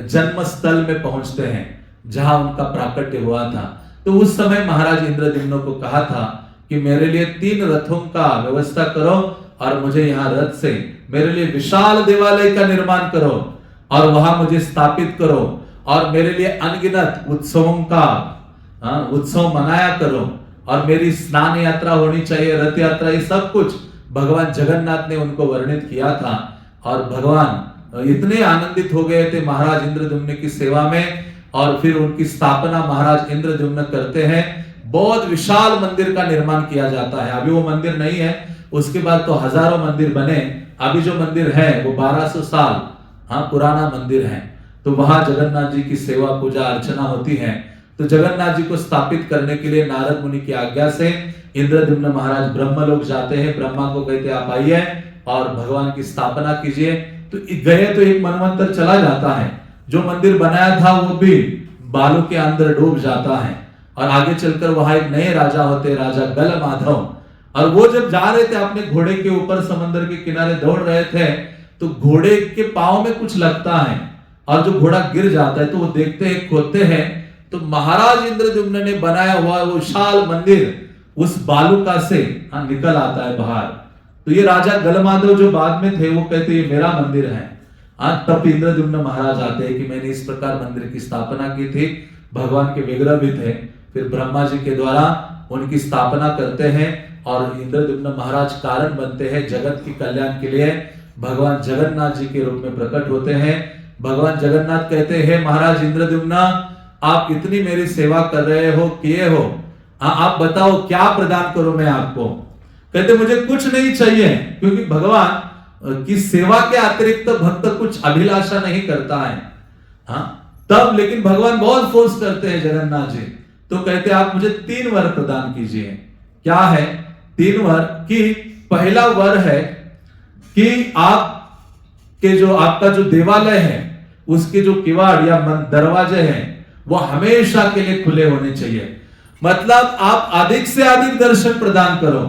जन्म स्थल में पहुंचते हैं जहां उनका प्राकट्य हुआ था। तो उस समय महाराज इंद्रद्युम्न को कहा था कि मेरे लिए 3 रथों का व्यवस्था करो, और मुझे यहाँ रथ से मेरे लिए विशाल देवालय का निर्माण करो, और वहां मुझे स्थापित करो, और मेरे लिए अनगिनत उत्सवों का उत्सव मनाया करो, और मेरी स्नान यात्रा होनी चाहिए, रथ यात्रा, ये सब कुछ भगवान जगन्नाथ ने उनको वर्णित किया था। और भगवान इतने आनंदित हो गए थे महाराज इंद्रद्युम्न की सेवा में, और फिर उनकी स्थापना महाराज इंद्रद्युम्न करते हैं। बहुत विशाल मंदिर का निर्माण किया जाता है। अभी वो मंदिर नहीं है, उसके बाद तो हजारों मंदिर बने। अभी जो मंदिर है वो 1200 साल पुराना मंदिर है। तो वहां जगन्नाथ जी की सेवा पूजा अर्चना होती है। तो जगन्नाथ जी को स्थापित करने के लिए नारद मुनि की आज्ञा से इंद्रद्युम्न महाराज ब्रह्मलोक जाते हैं। ब्रह्मा को कहते आप आइए और भगवान की स्थापना कीजिए। तो गए तो एक मनवंतर चला जाता है, जो मंदिर बनाया था वो भी बालू के अंदर डूब जाता है। और आगे चलकर वहां एक नए राजा होते, राजा गल माधव, और वो जब जा रहे थे अपने घोड़े के ऊपर समंदर के किनारे दौड़ रहे थे, तो घोड़े के पांव में कुछ लगता है और जो घोड़ा गिर जाता है, तो वो देखते हैं, खोदते हैं, तो महाराज इंद्रद्युम्न ने बनाया हुआ वो विशाल मंदिर उस बालुका से निकल आता है बाहर। तो ये राजा गलमाधव जो बाद में थे, वो कहते ये मेरा मंदिर है। तब इंद्रद्युम्न महाराज आते हैं कि मैंने इस प्रकार मंदिर की स्थापना की थी, भगवान के विग्रह भी थे, फिर ब्रह्मा जी के द्वारा उनकी स्थापना करते हैं और इंद्रद्युम्न महाराज कारण बनते हैं जगत की कल्याण के लिए। भगवान जगन्नाथ जी के रूप में प्रकट होते हैं। भगवान जगन्नाथ कहते हैं, महाराज इंद्रद्युम्न आप इतनी मेरी सेवा कर रहे हो, किए हो, आप बताओ क्या प्रदान करूं मैं आपको। कहते मुझे कुछ नहीं चाहिए, क्योंकि भगवान की सेवा के अतिरिक्त भक्त कुछ अभिलाषा नहीं करता है। तब लेकिन भगवान बहुत फोर्स करते हैं जगन्नाथ जी, तो कहते आप मुझे 3 वर प्रदान कीजिए। क्या है 3 वर? कि पहला वर है कि आप के जो आपका जो देवालय है उसके जो किवाड़ या दरवाजे हैं वो हमेशा के लिए खुले होने चाहिए। मतलब आप अधिक से अधिक दर्शन प्रदान करो।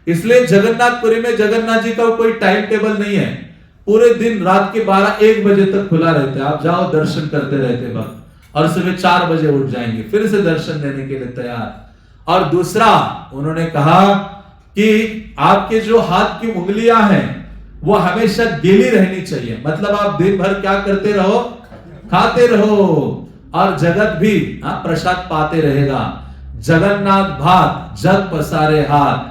इसलिए जगन्नाथपुरी में जगन्नाथ जी का कोई टाइम टेबल नहीं है, पूरे दिन रात के 12-1 बजे तक खुला रहता है। आप जाओ दर्शन करते रहते वक्त, और सुबह 4 बजे उठ जाएंगे फिर से दर्शन देने के लिए तैयार। और दूसरा उन्होंने कहा कि आपके जो हाथ की उंगलियां हैं वो हमेशा गीली रहनी चाहिए। मतलब आप दिन भर क्या करते रहो? खाते रहो, और जगत भी प्रसाद पाते रहेगा। जगन्नाथ भात जग पसारे हाथ।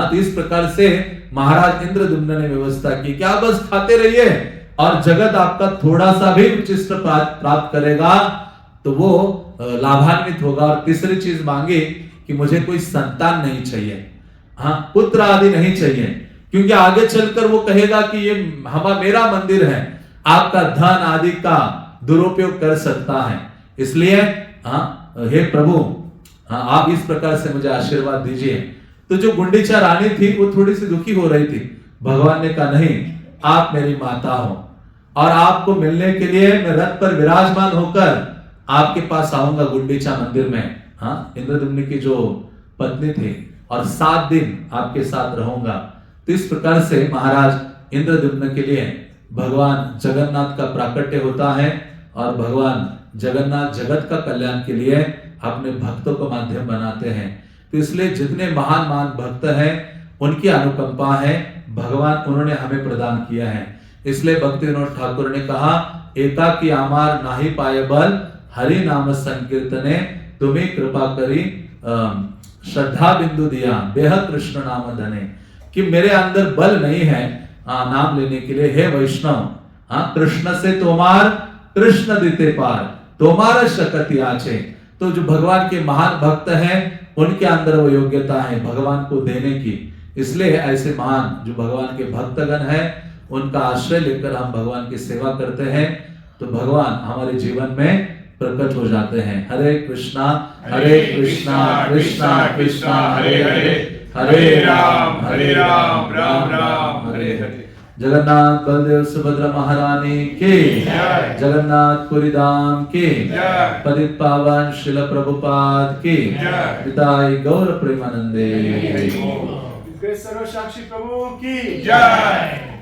तो इस प्रकार से महाराज इंद्रद्युम्न ने व्यवस्था की, क्या बस खाते रहिए और जगत आपका थोड़ा सा भी उच्चिष्ट प्राप्त करेगा तो वो लाभान्वित होगा। और तीसरी चीज मांगी कि मुझे कोई संतान नहीं चाहिए, पुत्र आदि नहीं चाहिए, क्योंकि आगे चलकर वो कहेगा कि ये मेरा मंदिर है, आपका धन आदि का दुरुपयोग कर सकता है। इसलिए हे प्रभु आप इस प्रकार से मुझे आशीर्वाद दीजिए। तो जो गुंडीचा रानी थी वो थोड़ी सी दुखी हो रही थी। भगवान ने कहा नहीं, आप मेरी माता हो और आपको मिलने के लिए मैं रथ पर विराजमान होकर आपके पास आऊंगा गुंडीचा मंदिर में। इंद्रद्युम्न की जो पत्नी थी, और 7 दिन आपके साथ रहूंगा। तो इस प्रकार से महाराज इंद्रद्युम्न के लिए भगवान जगन्नाथ का प्राकट्य होता है, और भगवान जगन्नाथ जगत का कल्याण के लिए अपने भक्तों को माध्यम बनाते हैं। तो इसलिए जितने महान महान भक्त हैं उनकी अनुकंपा है, भगवान उन्होंने हमें प्रदान किया है। इसलिए भक्ति विनोद ठाकुर ने कहा, एकाकी आमार नाही पाए बल, हरि नाम संकीर्तने तुम्हें कृपा करी श्रद्धा बिंदु दिया, बेहद कृष्ण नाम धने। कि मेरे अंदर बल नहीं है नाम लेने के लिए, हे वैष्णव कृष्ण से तोमार कृष्ण देते पार, तोमार शक्ति आचे। तो जो भगवान के महान भक्त हैं उनके अंदर वो योग्यता है भगवान को देने की। इसलिए ऐसे महान जो भगवान के भक्तगण हैं उनका आश्रय लेकर हम भगवान की सेवा करते हैं, तो भगवान हमारे जीवन में प्रकट हो जाते हैं। हरे कृष्णा कृष्णा कृष्णा हरे हरे, हरे राम राम राम हरे हरे। जगन्नाथ बलदेव सुभद्रा महारानी की जय, जगन्नाथ पुरी धाम की जय, पतित पावन श्रील प्रभुपाद की जय, पिताई गौर प्रेमानंदे, सर्व साक्षी प्रभु की जय।